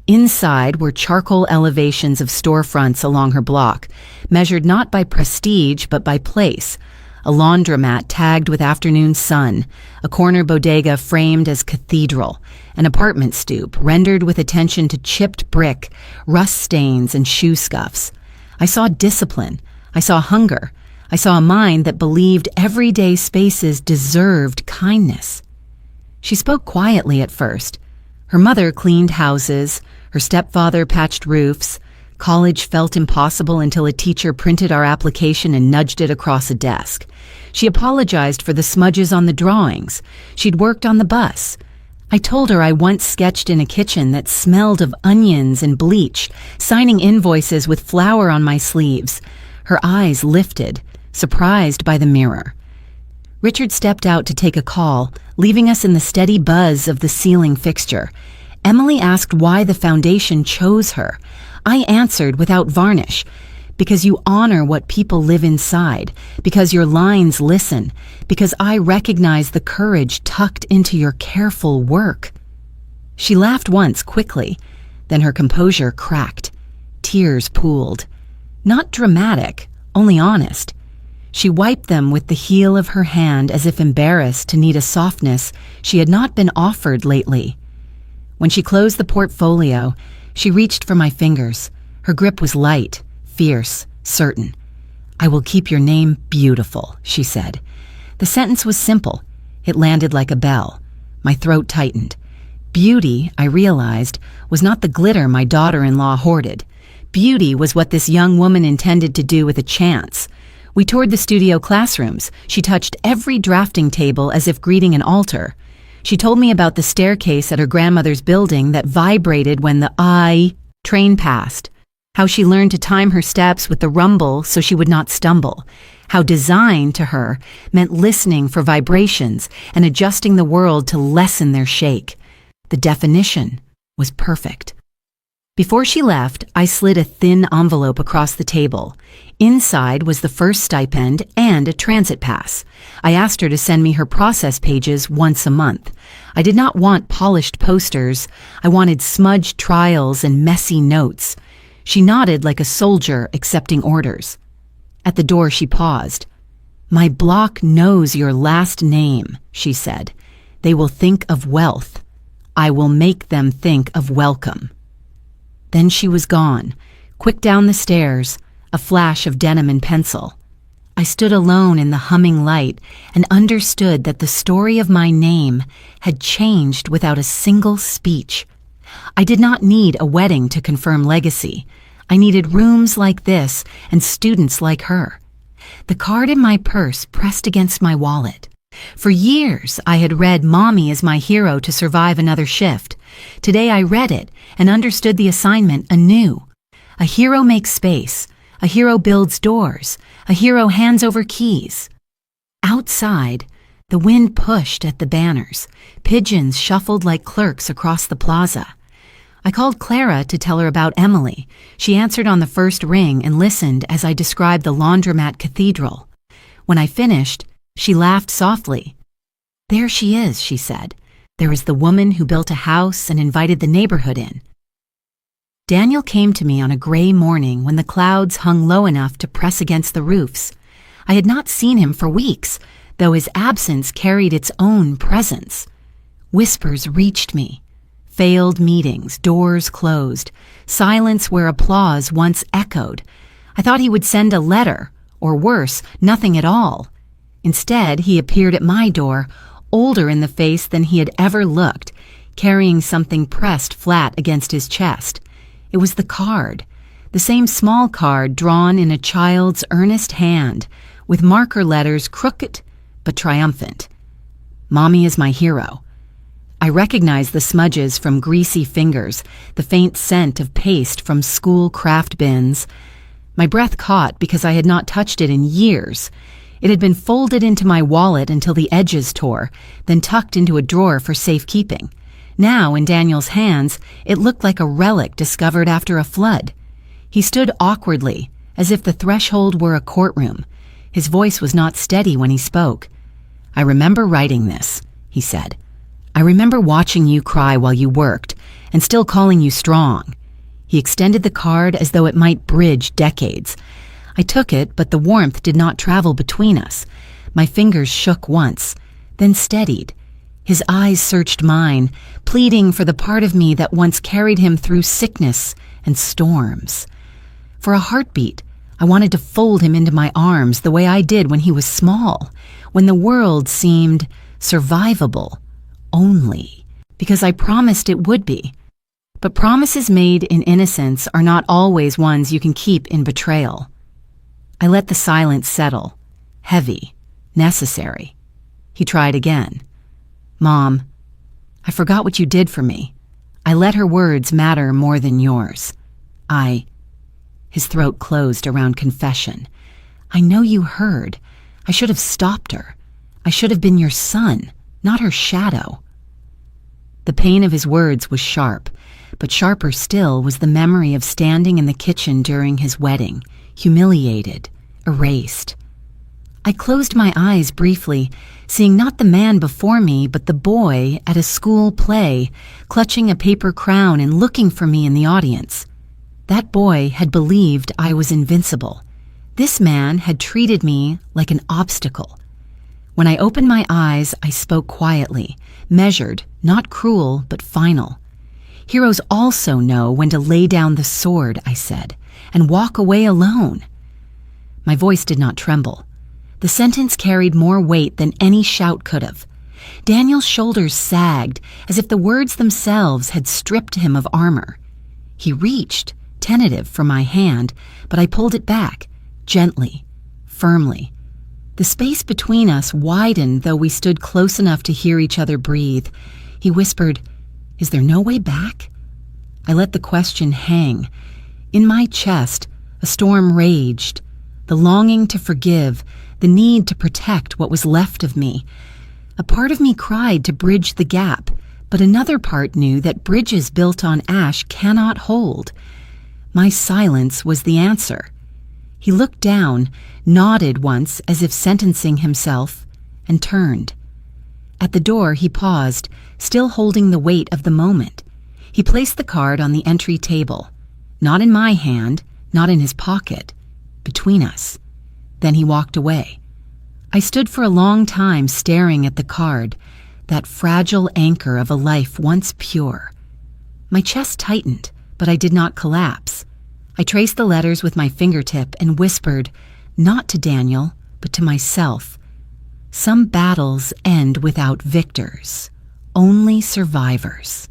Inside were charcoal elevations of storefronts along her block, measured not by prestige but by place. A laundromat tagged with afternoon sun, a corner bodega framed as cathedral, an apartment stoop rendered with attention to chipped brick, rust stains, and shoe scuffs. I saw discipline. I saw hunger. I saw a mind that believed everyday spaces deserved kindness. She spoke quietly at first. Her mother cleaned houses. Her stepfather patched roofs. College felt impossible until a teacher printed our application and nudged it across a desk. She apologized for the smudges on the drawings. She'd worked on the bus. I told her I once sketched in a kitchen that smelled of onions and bleach, signing invoices with flour on my sleeves. Her eyes lifted, surprised by the mirror. Richard stepped out to take a call, leaving us in the steady buzz of the ceiling fixture. Emily asked why the foundation chose her. I answered without varnish. Because you honor what people live inside, because your lines listen, because I recognize the courage tucked into your careful work. She laughed once quickly, then her composure cracked. Tears pooled. Not dramatic, only honest. She wiped them with the heel of her hand as if embarrassed to need a softness she had not been offered lately. When she closed the portfolio, she reached for my fingers. Her grip was light, fierce, certain. "I will keep your name beautiful," she said. The sentence was simple. It landed like a bell. My throat tightened. Beauty, I realized, was not the glitter my daughter-in-law hoarded. Beauty was what this young woman intended to do with a chance. We toured the studio classrooms. She touched every drafting table as if greeting an altar. She told me about the staircase at her grandmother's building that vibrated when the train passed. How she learned to time her steps with the rumble so she would not stumble. How design, to her, meant listening for vibrations and adjusting the world to lessen their shake. The definition was perfect. Before she left, I slid a thin envelope across the table. Inside was the first stipend and a transit pass. I asked her to send me her process pages once a month. I did not want polished posters. I wanted smudged trials and messy notes. She nodded like a soldier accepting orders. At the door, she paused. "My block knows your last name," she said. "They will think of wealth. I will make them think of welcome." Then she was gone, quick down the stairs, a flash of denim and pencil. I stood alone in the humming light and understood that the story of my name had changed without a single speech. I did not need a wedding to confirm legacy. I needed rooms like this and students like her. The card in my purse pressed against my wallet. For years, I had read "Mommy is my hero" to survive another shift. Today I read it and understood the assignment anew. A hero makes space. A hero builds doors. A hero hands over keys. Outside, the wind pushed at the banners. Pigeons shuffled like clerks across the plaza. I called Clara to tell her about Emily. She answered on the first ring and listened as I described the laundromat cathedral. When I finished, she laughed softly. "There she is," she said. "There is the woman who built a house and invited the neighborhood in." Daniel came to me on a gray morning when the clouds hung low enough to press against the roofs. I had not seen him for weeks, though his absence carried its own presence. Whispers reached me. Failed meetings, doors closed, silence where applause once echoed. I thought he would send a letter, or worse, nothing at all. Instead, he appeared at my door, older in the face than he had ever looked, carrying something pressed flat against his chest. It was the card, the same small card drawn in a child's earnest hand, with marker letters crooked but triumphant. "Mommy is my hero." I recognized the smudges from greasy fingers, the faint scent of paste from school craft bins. My breath caught because I had not touched it in years. It had been folded into my wallet until the edges tore, then tucked into a drawer for safekeeping. Now, in Daniel's hands, it looked like a relic discovered after a flood. He stood awkwardly, as if the threshold were a courtroom. His voice was not steady when he spoke. "I remember writing this," he said. "I remember watching you cry while you worked, and still calling you strong." He extended the card as though it might bridge decades. I took it, but the warmth did not travel between us. My fingers shook once, then steadied. His eyes searched mine, pleading for the part of me that once carried him through sickness and storms. For a heartbeat, I wanted to fold him into my arms the way I did when he was small, when the world seemed survivable. Only because I promised it would be. But promises made in innocence are not always ones you can keep in betrayal. I let the silence settle, heavy, necessary. He tried again. "Mom, I forgot what you did for me. I let her words matter more than yours. His throat closed around confession. "I know you heard. I should have stopped her. I should have been your son, not her shadow." The pain of his words was sharp, but sharper still was the memory of standing in the kitchen during his wedding, humiliated, erased. I closed my eyes briefly, seeing not the man before me, but the boy at a school play, clutching a paper crown and looking for me in the audience. That boy had believed I was invincible. This man had treated me like an obstacle. When I opened my eyes, I spoke quietly, measured, not cruel, but final. "Heroes also know when to lay down the sword," I said, "and walk away alone." My voice did not tremble. The sentence carried more weight than any shout could have. Daniel's shoulders sagged as if the words themselves had stripped him of armor. He reached, tentative, for my hand, but I pulled it back, gently, firmly. The space between us widened, though we stood close enough to hear each other breathe. He whispered, "Is there no way back?" I let the question hang. In my chest, a storm raged. The longing to forgive, the need to protect what was left of me. A part of me cried to bridge the gap, but another part knew that bridges built on ash cannot hold. My silence was the answer. He looked down, nodded once as if sentencing himself, and turned. At the door he paused, still holding the weight of the moment. He placed the card on the entry table, not in my hand, not in his pocket, between us. Then he walked away. I stood for a long time staring at the card, that fragile anchor of a life once pure. My chest tightened, but I did not collapse. I traced the letters with my fingertip and whispered, not to Daniel, but to myself. Some battles end without victors, only survivors.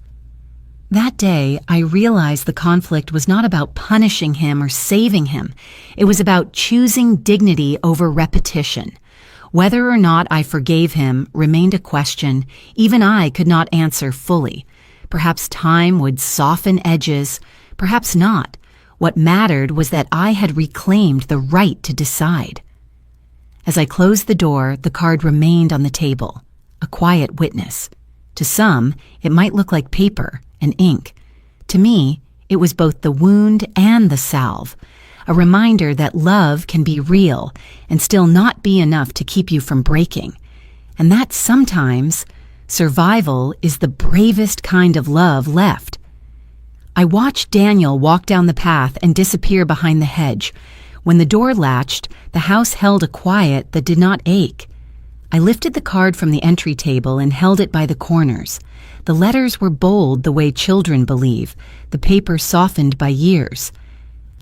That day, I realized the conflict was not about punishing him or saving him. It was about choosing dignity over repetition. Whether or not I forgave him remained a question even I could not answer fully. Perhaps time would soften edges, perhaps not. What mattered was that I had reclaimed the right to decide. As I closed the door, the card remained on the table, a quiet witness. To some, it might look like paper and ink. To me, it was both the wound and the salve, a reminder that love can be real and still not be enough to keep you from breaking, and that sometimes survival is the bravest kind of love left. I watched Daniel walk down the path and disappear behind the hedge. When the door latched, the house held a quiet that did not ache. I lifted the card from the entry table and held it by the corners. The letters were bold the way children believe, the paper softened by years.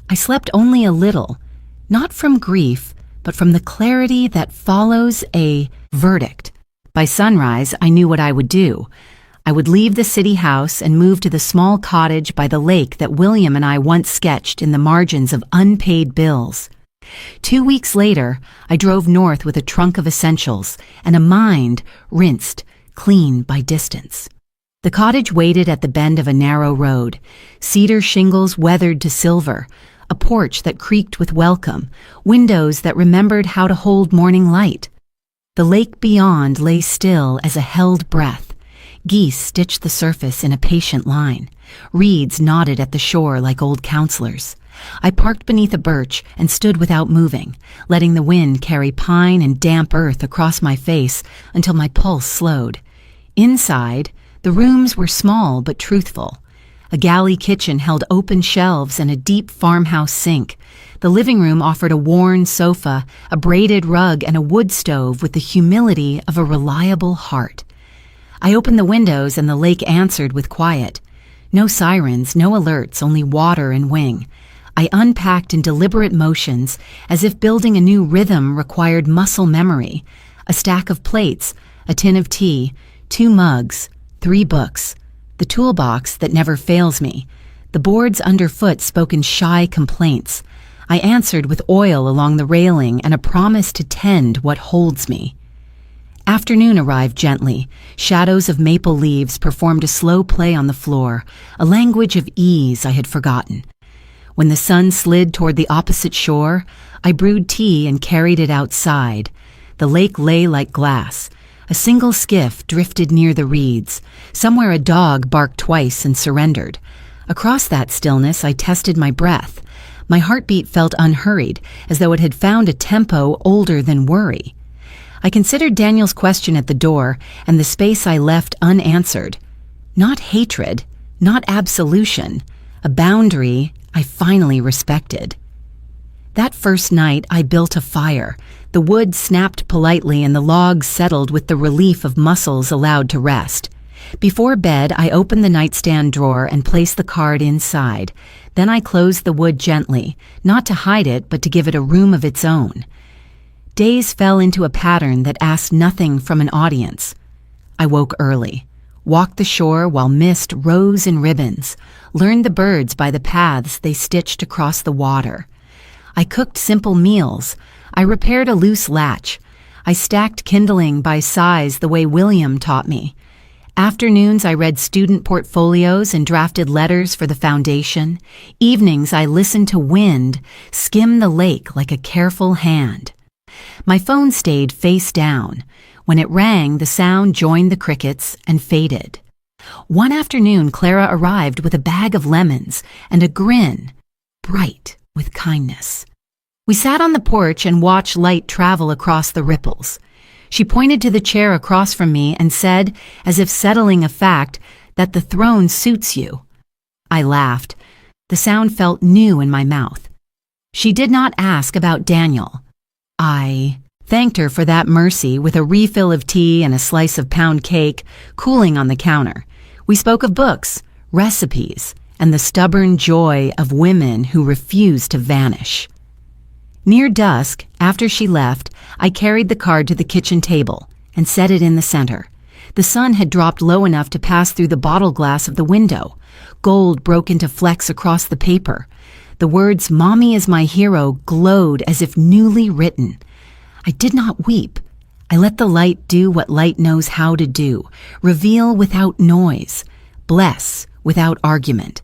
I slept only a little, not from grief, but from the clarity that follows a verdict. By sunrise, I knew what I would do. I would leave the city house and move to the small cottage by the lake that William and I once sketched in the margins of unpaid bills. 2 weeks later, I drove north with a trunk of essentials and a mind rinsed, clean by distance. The cottage waited at the bend of a narrow road, cedar shingles weathered to silver, a porch that creaked with welcome, windows that remembered how to hold morning light. The lake beyond lay still as a held breath. Geese stitched the surface in a patient line. Reeds nodded at the shore like old counselors. I parked beneath a birch and stood without moving, letting the wind carry pine and damp earth across my face until my pulse slowed. Inside, the rooms were small but truthful. A galley kitchen held open shelves and a deep farmhouse sink. The living room offered a worn sofa, a braided rug, and a wood stove with the humility of a reliable heart. I opened the windows and the lake answered with quiet. No sirens, no alerts, only water and wing. I unpacked in deliberate motions, as if building a new rhythm required muscle memory. A stack of plates, a tin of tea, 2 mugs, 3 books, the toolbox that never fails me. The boards underfoot spoke in shy complaints. I answered with oil along the railing and a promise to tend what holds me. Afternoon arrived gently. Shadows of maple leaves performed a slow play on the floor, a language of ease I had forgotten. When the sun slid toward the opposite shore, I brewed tea and carried it outside. The lake lay like glass. A single skiff drifted near the reeds. Somewhere a dog barked twice and surrendered. Across that stillness, I tested my breath. My heartbeat felt unhurried, as though it had found a tempo older than worry. I considered Daniel's question at the door and the space I left unanswered. Not hatred, not absolution, a boundary I finally respected. That first night, I built a fire. The wood snapped politely and the logs settled with the relief of muscles allowed to rest. Before bed, I opened the nightstand drawer and placed the card inside. Then I closed the wood gently, not to hide it, but to give it a room of its own. Days fell into a pattern that asked nothing from an audience. I woke early, walked the shore while mist rose in ribbons, learned the birds by the paths they stitched across the water. I cooked simple meals. I repaired a loose latch. I stacked kindling by size the way William taught me. Afternoons I read student portfolios and drafted letters for the foundation. Evenings I listened to wind skim the lake like a careful hand. My phone stayed face down. When it rang, the sound joined the crickets and faded. One afternoon, Clara arrived with a bag of lemons and a grin, bright with kindness. We sat on the porch and watched light travel across the ripples. She pointed to the chair across from me and said, as if settling a fact, that the throne suits you. I laughed. The sound felt new in my mouth. She did not ask about Daniel. I thanked her for that mercy with a refill of tea and a slice of pound cake cooling on the counter. We spoke of books, recipes, and the stubborn joy of women who refuse to vanish. Near dusk, after she left, I carried the card to the kitchen table and set it in the center. The sun had dropped low enough to pass through the bottle glass of the window. Gold broke into flecks across the paper. The words, "Mommy is my hero," glowed as if newly written. I did not weep. I let the light do what light knows how to do, reveal without noise, bless without argument.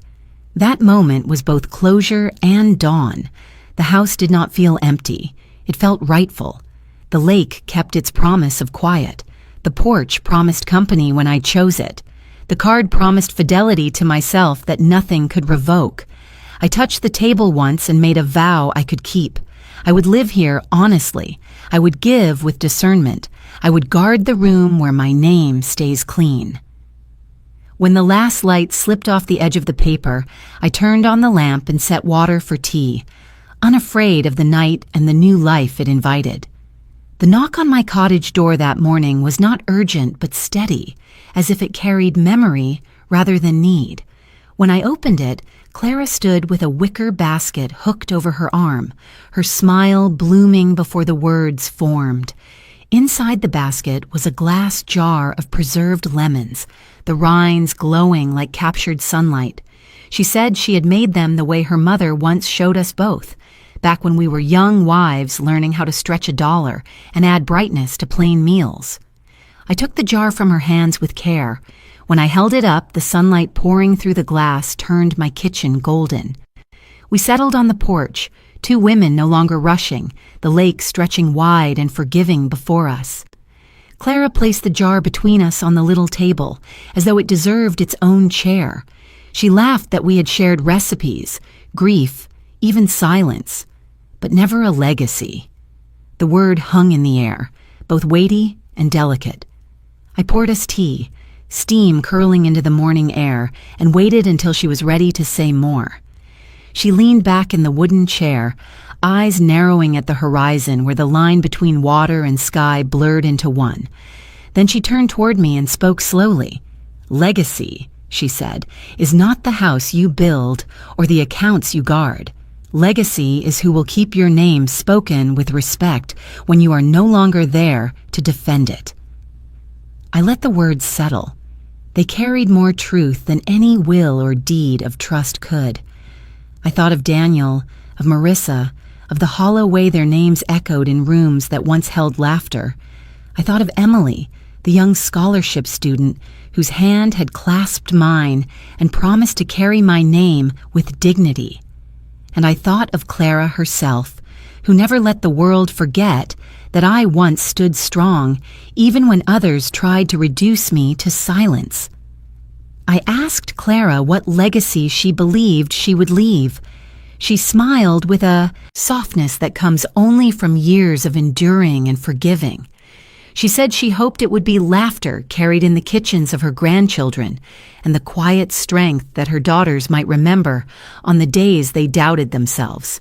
That moment was both closure and dawn. The house did not feel empty. It felt rightful. The lake kept its promise of quiet. The porch promised company when I chose it. The card promised fidelity to myself that nothing could revoke. I touched the table once and made a vow I could keep. I would live here honestly. I would give with discernment. I would guard the room where my name stays clean. When the last light slipped off the edge of the paper, I turned on the lamp and set water for tea, unafraid of the night and the new life it invited. The knock on my cottage door that morning was not urgent but steady, as if it carried memory rather than need. When I opened it, Clara stood with a wicker basket hooked over her arm, her smile blooming before the words formed. Inside the basket was a glass jar of preserved lemons, the rinds glowing like captured sunlight. She said she had made them the way her mother once showed us both, back when we were young wives learning how to stretch $1 and add brightness to plain meals. I took the jar from her hands with care. When I held it up, the sunlight pouring through the glass turned my kitchen golden. We settled on the porch, two women no longer rushing, the lake stretching wide and forgiving before us. Clara placed the jar between us on the little table, as though it deserved its own chair. She laughed that we had shared recipes, grief, even silence, but never a legacy. The word hung in the air, both weighty and delicate. I poured us tea, steam curling into the morning air, and waited until she was ready to say more. She leaned back in the wooden chair, eyes narrowing at the horizon where the line between water and sky blurred into one. Then she turned toward me and spoke slowly. "Legacy," she said, "is not the house you build or the accounts you guard. Legacy is who will keep your name spoken with respect when you are no longer there to defend it." I let the words settle. They carried more truth than any will or deed of trust could. I thought of Daniel, of Marissa, of the hollow way their names echoed in rooms that once held laughter. I thought of Emily, the young scholarship student whose hand had clasped mine and promised to carry my name with dignity. And I thought of Clara herself, who never let the world forget that I once stood strong, even when others tried to reduce me to silence. I asked Clara what legacy she believed she would leave. She smiled with a softness that comes only from years of enduring and forgiving. She said she hoped it would be laughter carried in the kitchens of her grandchildren and the quiet strength that her daughters might remember on the days they doubted themselves.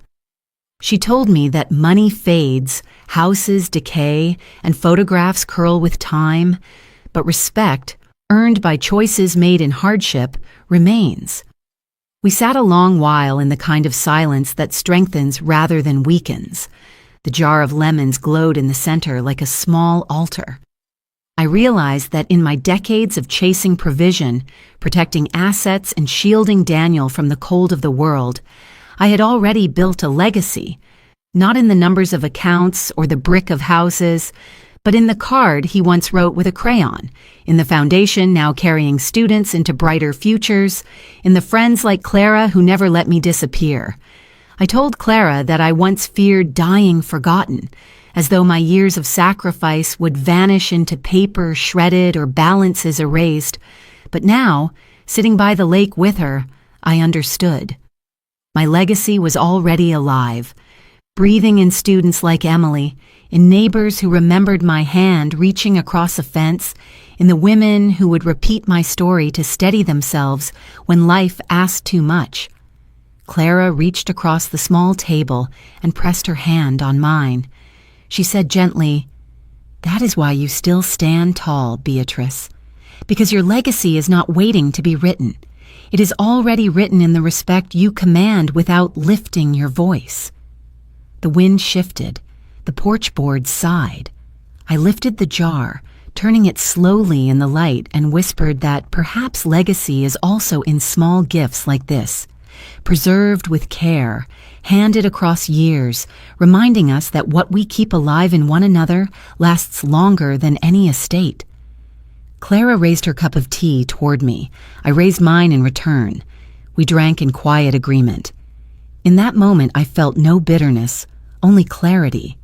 She told me that money fades, houses decay, and photographs curl with time, but respect, earned by choices made in hardship, remains. We sat a long while in the kind of silence that strengthens rather than weakens. The jar of lemons glowed in the center like a small altar. I realized that in my decades of chasing provision, protecting assets, and shielding Daniel from the cold of the world, I had already built a legacy, not in the numbers of accounts or the brick of houses, but in the card he once wrote with a crayon, in the foundation now carrying students into brighter futures, in the friends like Clara who never let me disappear. I told Clara that I once feared dying forgotten, as though my years of sacrifice would vanish into paper shredded or balances erased. But now, sitting by the lake with her, I understood. My legacy was already alive, breathing in students like Emily, in neighbors who remembered my hand reaching across a fence, in the women who would repeat my story to steady themselves when life asked too much. Clara reached across the small table and pressed her hand on mine. She said gently, "That is why you still stand tall, Beatrice, because your legacy is not waiting to be written. It is already written in the respect you command without lifting your voice." The wind shifted. The porch board sighed. I lifted the jar, turning it slowly in the light, and whispered that perhaps legacy is also in small gifts like this, preserved with care, handed across years, reminding us that what we keep alive in one another lasts longer than any estate. Clara raised her cup of tea toward me. I raised mine in return. We drank in quiet agreement. In that moment, I felt no bitterness, only clarity.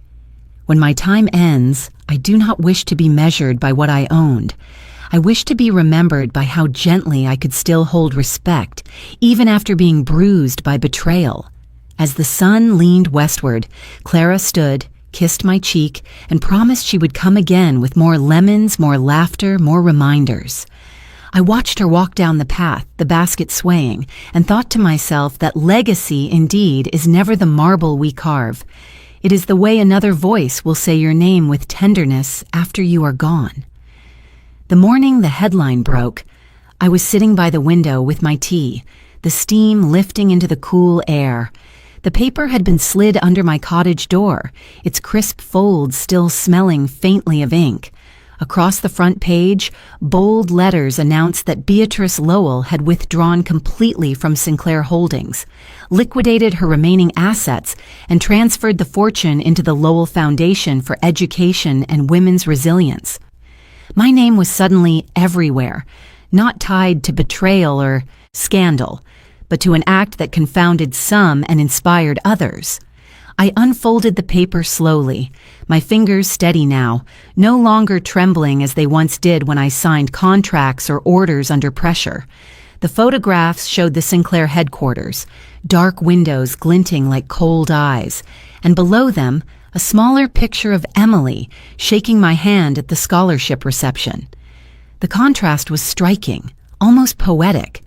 When my time ends, I do not wish to be measured by what I owned. I wish to be remembered by how gently I could still hold respect, even after being bruised by betrayal. As the sun leaned westward, Clara stood, kissed my cheek, and promised she would come again with more lemons, more laughter, more reminders. I watched her walk down the path, the basket swaying, and thought to myself that legacy, indeed, is never the marble we carve. It is the way another voice will say your name with tenderness after you are gone. The morning the headline broke, I was sitting by the window with my tea, the steam lifting into the cool air. The paper had been slid under my cottage door, its crisp folds still smelling faintly of ink. Across the front page, bold letters announced that Beatrice Lowell had withdrawn completely from Sinclair Holdings, liquidated her remaining assets, and transferred the fortune into the Lowell Foundation for Education and Women's Resilience. My name was suddenly everywhere, not tied to betrayal or scandal, but to an act that confounded some and inspired others. I unfolded the paper slowly, my fingers steady now, no longer trembling as they once did when I signed contracts or orders under pressure. The photographs showed the Sinclair headquarters, dark windows glinting like cold eyes, and below them, a smaller picture of Emily shaking my hand at the scholarship reception. The contrast was striking, almost poetic.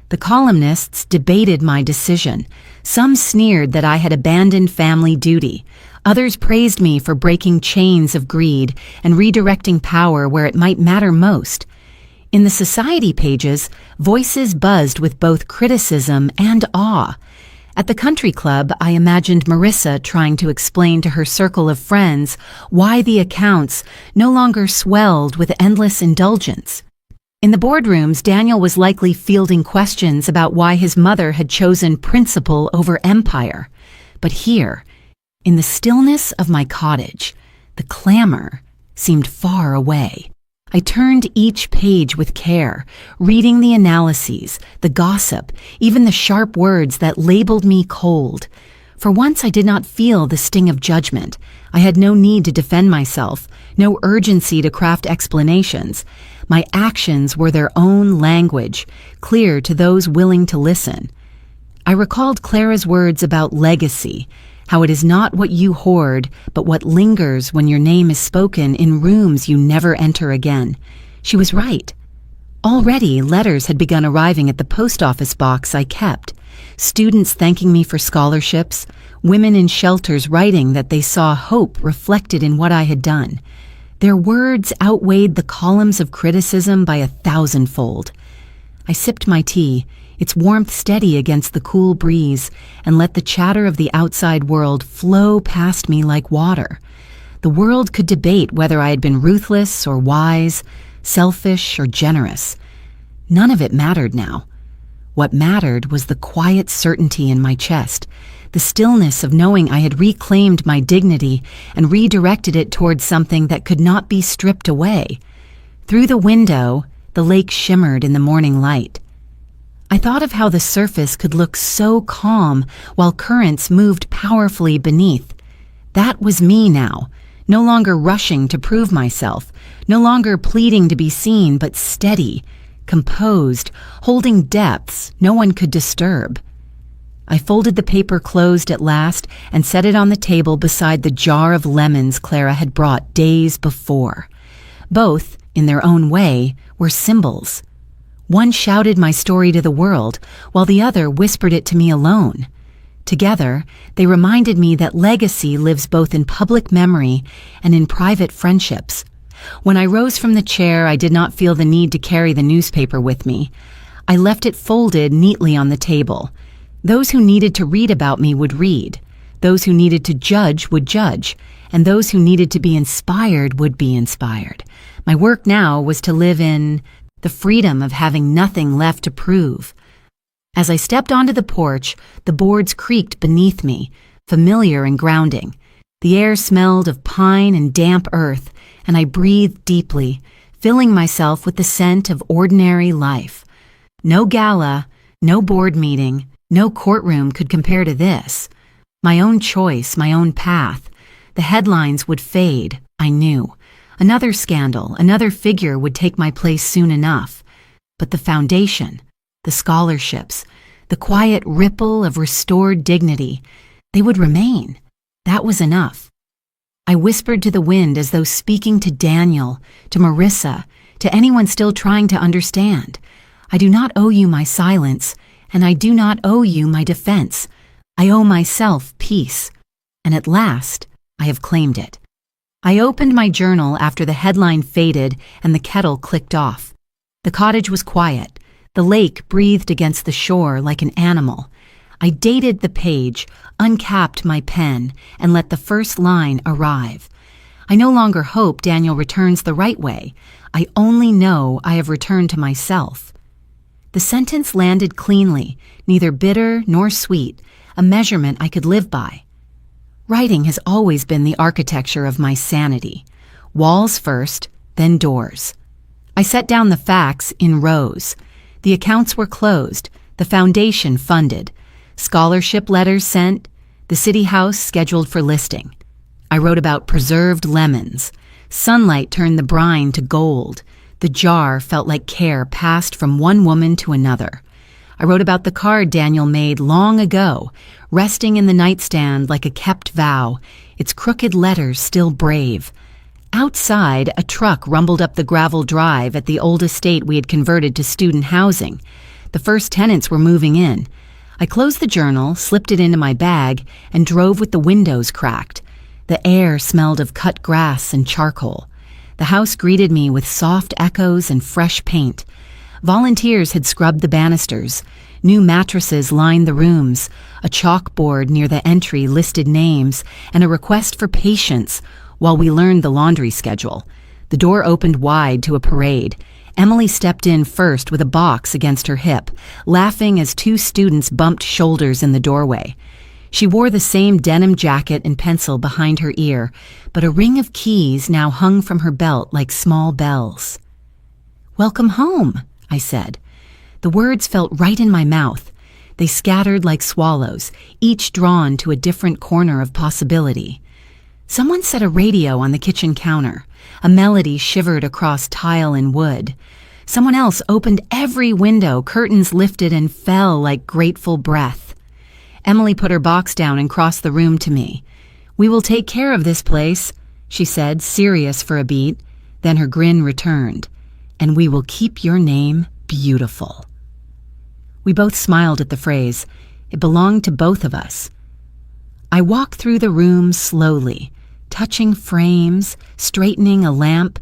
The columnists debated my decision. Some sneered that I had abandoned family duty. Others praised me for breaking chains of greed and redirecting power where it might matter most. In the society pages, voices buzzed with both criticism and awe. At the country club, I imagined Marissa trying to explain to her circle of friends why the accounts no longer swelled with endless indulgence. In the boardrooms, Daniel was likely fielding questions about why his mother had chosen principle over empire. But here, in the stillness of my cottage, the clamor seemed far away. I turned each page with care, reading the analyses, the gossip, even the sharp words that labeled me cold. For once I did not feel the sting of judgment. I had no need to defend myself, no urgency to craft explanations. My actions were their own language, clear to those willing to listen. I recalled Clara's words about legacy, how it is not what you hoard, but what lingers when your name is spoken in rooms you never enter again. She was right. Already, letters had begun arriving at the post office box I kept. Students thanking me for scholarships, women in shelters writing that they saw hope reflected in what I had done. Their words outweighed the columns of criticism by 1,000-fold. I sipped my tea, its warmth steady against the cool breeze, and let the chatter of the outside world flow past me like water. The world could debate whether I had been ruthless or wise, selfish or generous. None of it mattered now. What mattered was the quiet certainty in my chest, the stillness of knowing I had reclaimed my dignity and redirected it towards something that could not be stripped away. Through the window, the lake shimmered in the morning light. I thought of how the surface could look so calm while currents moved powerfully beneath. That was me now, no longer rushing to prove myself, no longer pleading to be seen, but steady, composed, holding depths no one could disturb. I folded the paper closed at last and set it on the table beside the jar of lemons Clara had brought days before. Both, in their own way, were symbols. One shouted my story to the world, while the other whispered it to me alone. Together, they reminded me that legacy lives both in public memory and in private friendships. When I rose from the chair, I did not feel the need to carry the newspaper with me. I left it folded neatly on the table. Those who needed to read about me would read. Those who needed to judge would judge. And those who needed to be inspired would be inspired. My work now was to live in the freedom of having nothing left to prove. As I stepped onto the porch, the boards creaked beneath me, familiar and grounding. The air smelled of pine and damp earth, and I breathed deeply, filling myself with the scent of ordinary life. No gala, no board meeting, no courtroom could compare to this. My own choice, my own path. The headlines would fade, I knew. Another scandal, another figure would take my place soon enough. But the foundation, the scholarships, the quiet ripple of restored dignity, they would remain. That was enough. I whispered to the wind as though speaking to Daniel, to Marissa, to anyone still trying to understand. I do not owe you my silence, and I do not owe you my defense. I owe myself peace. And at last, I have claimed it. I opened my journal after the headline faded and the kettle clicked off. The cottage was quiet. The lake breathed against the shore like an animal. I dated the page, uncapped my pen, and let the first line arrive. I no longer hope Daniel returns the right way. I only know I have returned to myself. The sentence landed cleanly, neither bitter nor sweet, a measurement I could live by. Writing has always been the architecture of my sanity. Walls first, then doors. I set down the facts in rows. The accounts were closed, the foundation funded, scholarship letters sent, the city house scheduled for listing. I wrote about preserved lemons. Sunlight turned the brine to gold. The jar felt like care passed from one woman to another. I wrote about the card Daniel made long ago, resting in the nightstand like a kept vow, its crooked letters still brave. Outside, a truck rumbled up the gravel drive at the old estate we had converted to student housing. The first tenants were moving in. I closed the journal, slipped it into my bag, and drove with the windows cracked. The air smelled of cut grass and charcoal. The house greeted me with soft echoes and fresh paint. Volunteers had scrubbed the banisters. New mattresses lined the rooms. A chalkboard near the entry listed names, and a request for patience while we learned the laundry schedule. The door opened wide to a parade. Emily stepped in first with a box against her hip, laughing as two students bumped shoulders in the doorway. She wore the same denim jacket and pencil behind her ear, but a ring of keys now hung from her belt like small bells. "Welcome home," I said. The words felt right in my mouth. They scattered like swallows, each drawn to a different corner of possibility. Someone set a radio on the kitchen counter. A melody shivered across tile and wood. Someone else opened every window, curtains lifted and fell like grateful breath. Emily put her box down and crossed the room to me. "We will take care of this place," she said, serious for a beat. Then her grin returned. "And we will keep your name beautiful." We both smiled at the phrase. It belonged to both of us. I walked through the room slowly, touching frames, straightening a lamp,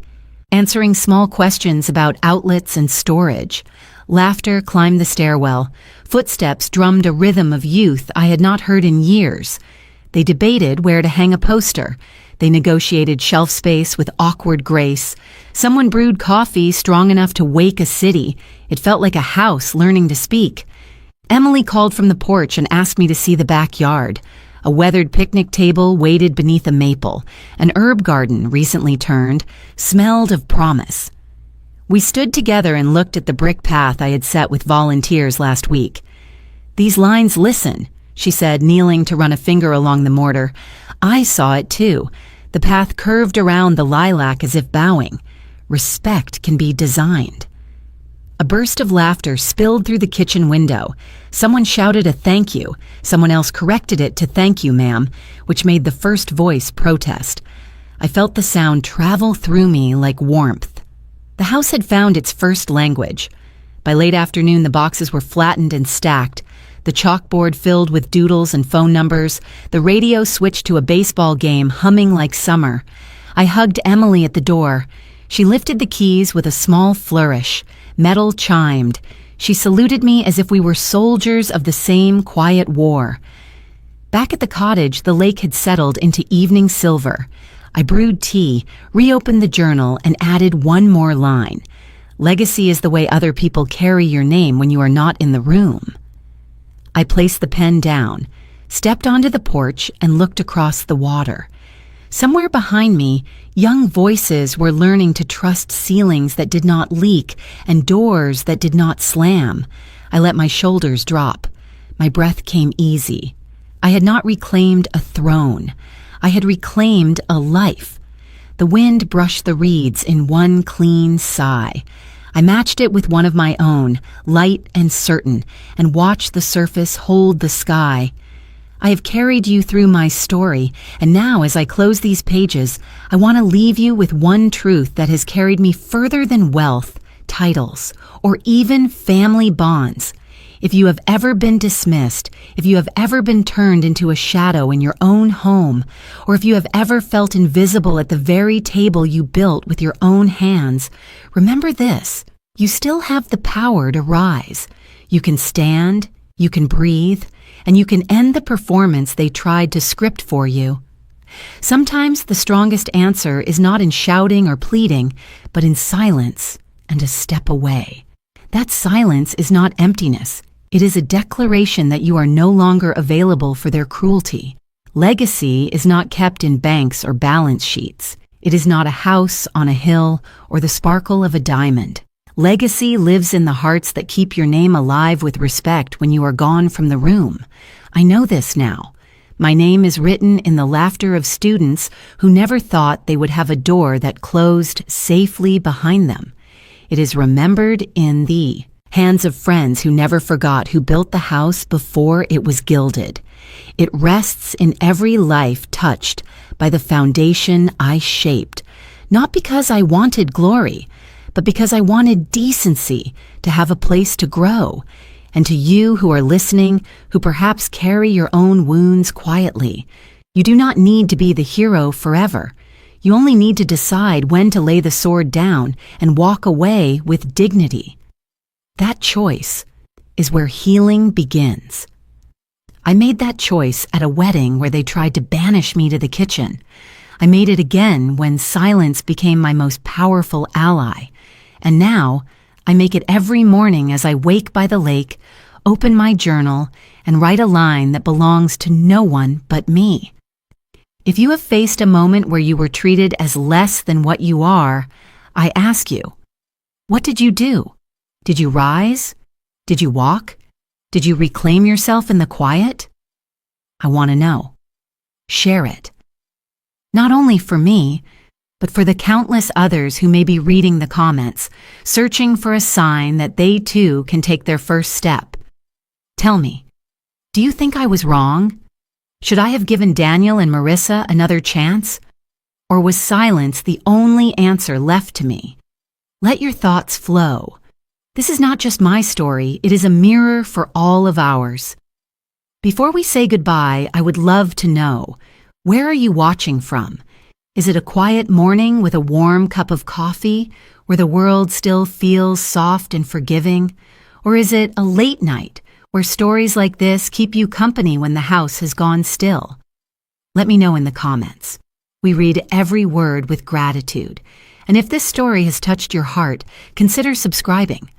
answering small questions about outlets and storage. Laughter climbed the stairwell. Footsteps drummed a rhythm of youth I had not heard in years. They debated where to hang a poster. They negotiated shelf space with awkward grace. Someone brewed coffee strong enough to wake a city. It felt like a house learning to speak. Emily called from the porch and asked me to see the backyard. A weathered picnic table waited beneath a maple. An herb garden, recently turned, smelled of promise. We stood together and looked at the brick path I had set with volunteers last week. "These lines listen," she said, kneeling to run a finger along the mortar. I saw it too. The path curved around the lilac as if bowing. Respect can be designed. A burst of laughter spilled through the kitchen window. Someone shouted a thank you. Someone else corrected it to "thank you, ma'am," which made the first voice protest. I felt the sound travel through me like warmth. The house had found its first language. By late afternoon, the boxes were flattened and stacked, the chalkboard filled with doodles and phone numbers, the radio switched to a baseball game humming like summer. I hugged Emily at the door. She lifted the keys with a small flourish. Metal chimed. She saluted me as if we were soldiers of the same quiet war. Back at the cottage, the lake had settled into evening silver. I brewed tea, reopened the journal, and added one more line. Legacy is the way other people carry your name when you are not in the room. I placed the pen down, stepped onto the porch, and looked across the water. Somewhere behind me, young voices were learning to trust ceilings that did not leak and doors that did not slam. I let my shoulders drop. My breath came easy. I had not reclaimed a throne. I had reclaimed a life. The wind brushed the reeds in one clean sigh. I matched it with one of my own, light and certain, and watched the surface hold the sky. I have carried you through my story, and now as I close these pages, I want to leave you with one truth that has carried me further than wealth, titles, or even family bonds. If you have ever been dismissed, if you have ever been turned into a shadow in your own home, or if you have ever felt invisible at the very table you built with your own hands, remember this: you still have the power to rise. You can stand, you can breathe, and you can end the performance they tried to script for you. Sometimes the strongest answer is not in shouting or pleading, but in silence and a step away. That silence is not emptiness. It is a declaration that you are no longer available for their cruelty. Legacy is not kept in banks or balance sheets. It is not a house on a hill or the sparkle of a diamond. Legacy lives in the hearts that keep your name alive with respect when you are gone from the room. I know this now. My name is written in the laughter of students who never thought they would have a door that closed safely behind them. It is remembered in the hands of friends who never forgot who built the house before it was gilded. It rests in every life touched by the foundation I shaped, not because I wanted glory, but because I wanted decency to have a place to grow. And to you who are listening, who perhaps carry your own wounds quietly, you do not need to be the hero forever. You only need to decide when to lay the sword down and walk away with dignity. That choice is where healing begins. I made that choice at a wedding where they tried to banish me to the kitchen. I made it again when silence became my most powerful ally. And now, I make it every morning as I wake by the lake, open my journal, and write a line that belongs to no one but me. If you have faced a moment where you were treated as less than what you are, I ask you, what did you do? Did you rise? Did you walk? Did you reclaim yourself in the quiet? I want to know. Share it. Not only for me, but for the countless others who may be reading the comments, searching for a sign that they too can take their first step. Tell me, do you think I was wrong? Should I have given Daniel and Marissa another chance? Or was silence the only answer left to me? Let your thoughts flow. This is not just my story, it is a mirror for all of ours. Before we say goodbye, I would love to know, where are you watching from? Is it a quiet morning with a warm cup of coffee, where the world still feels soft and forgiving? Or is it a late night, where stories like this keep you company when the house has gone still? Let me know in the comments. We read every word with gratitude. And if this story has touched your heart, consider subscribing.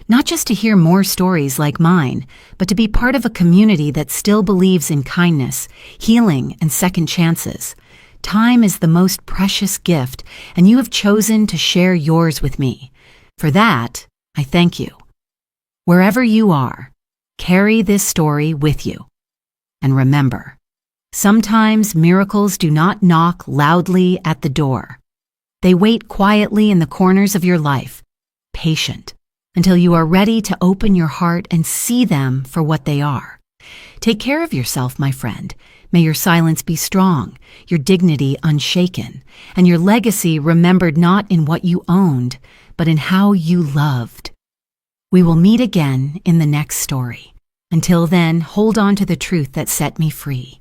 Not just to hear more stories like mine, but to be part of a community that still believes in kindness, healing, and second chances. Time is the most precious gift, and you have chosen to share yours with me. For that, I thank you. Wherever you are, carry this story with you. And remember, sometimes miracles do not knock loudly at the door. They wait quietly in the corners of your life, patient, until you are ready to open your heart and see them for what they are. Take care of yourself, my friend. May your silence be strong, your dignity unshaken, and your legacy remembered not in what you owned, but in how you loved. We will meet again in the next story. Until then, hold on to the truth that set me free.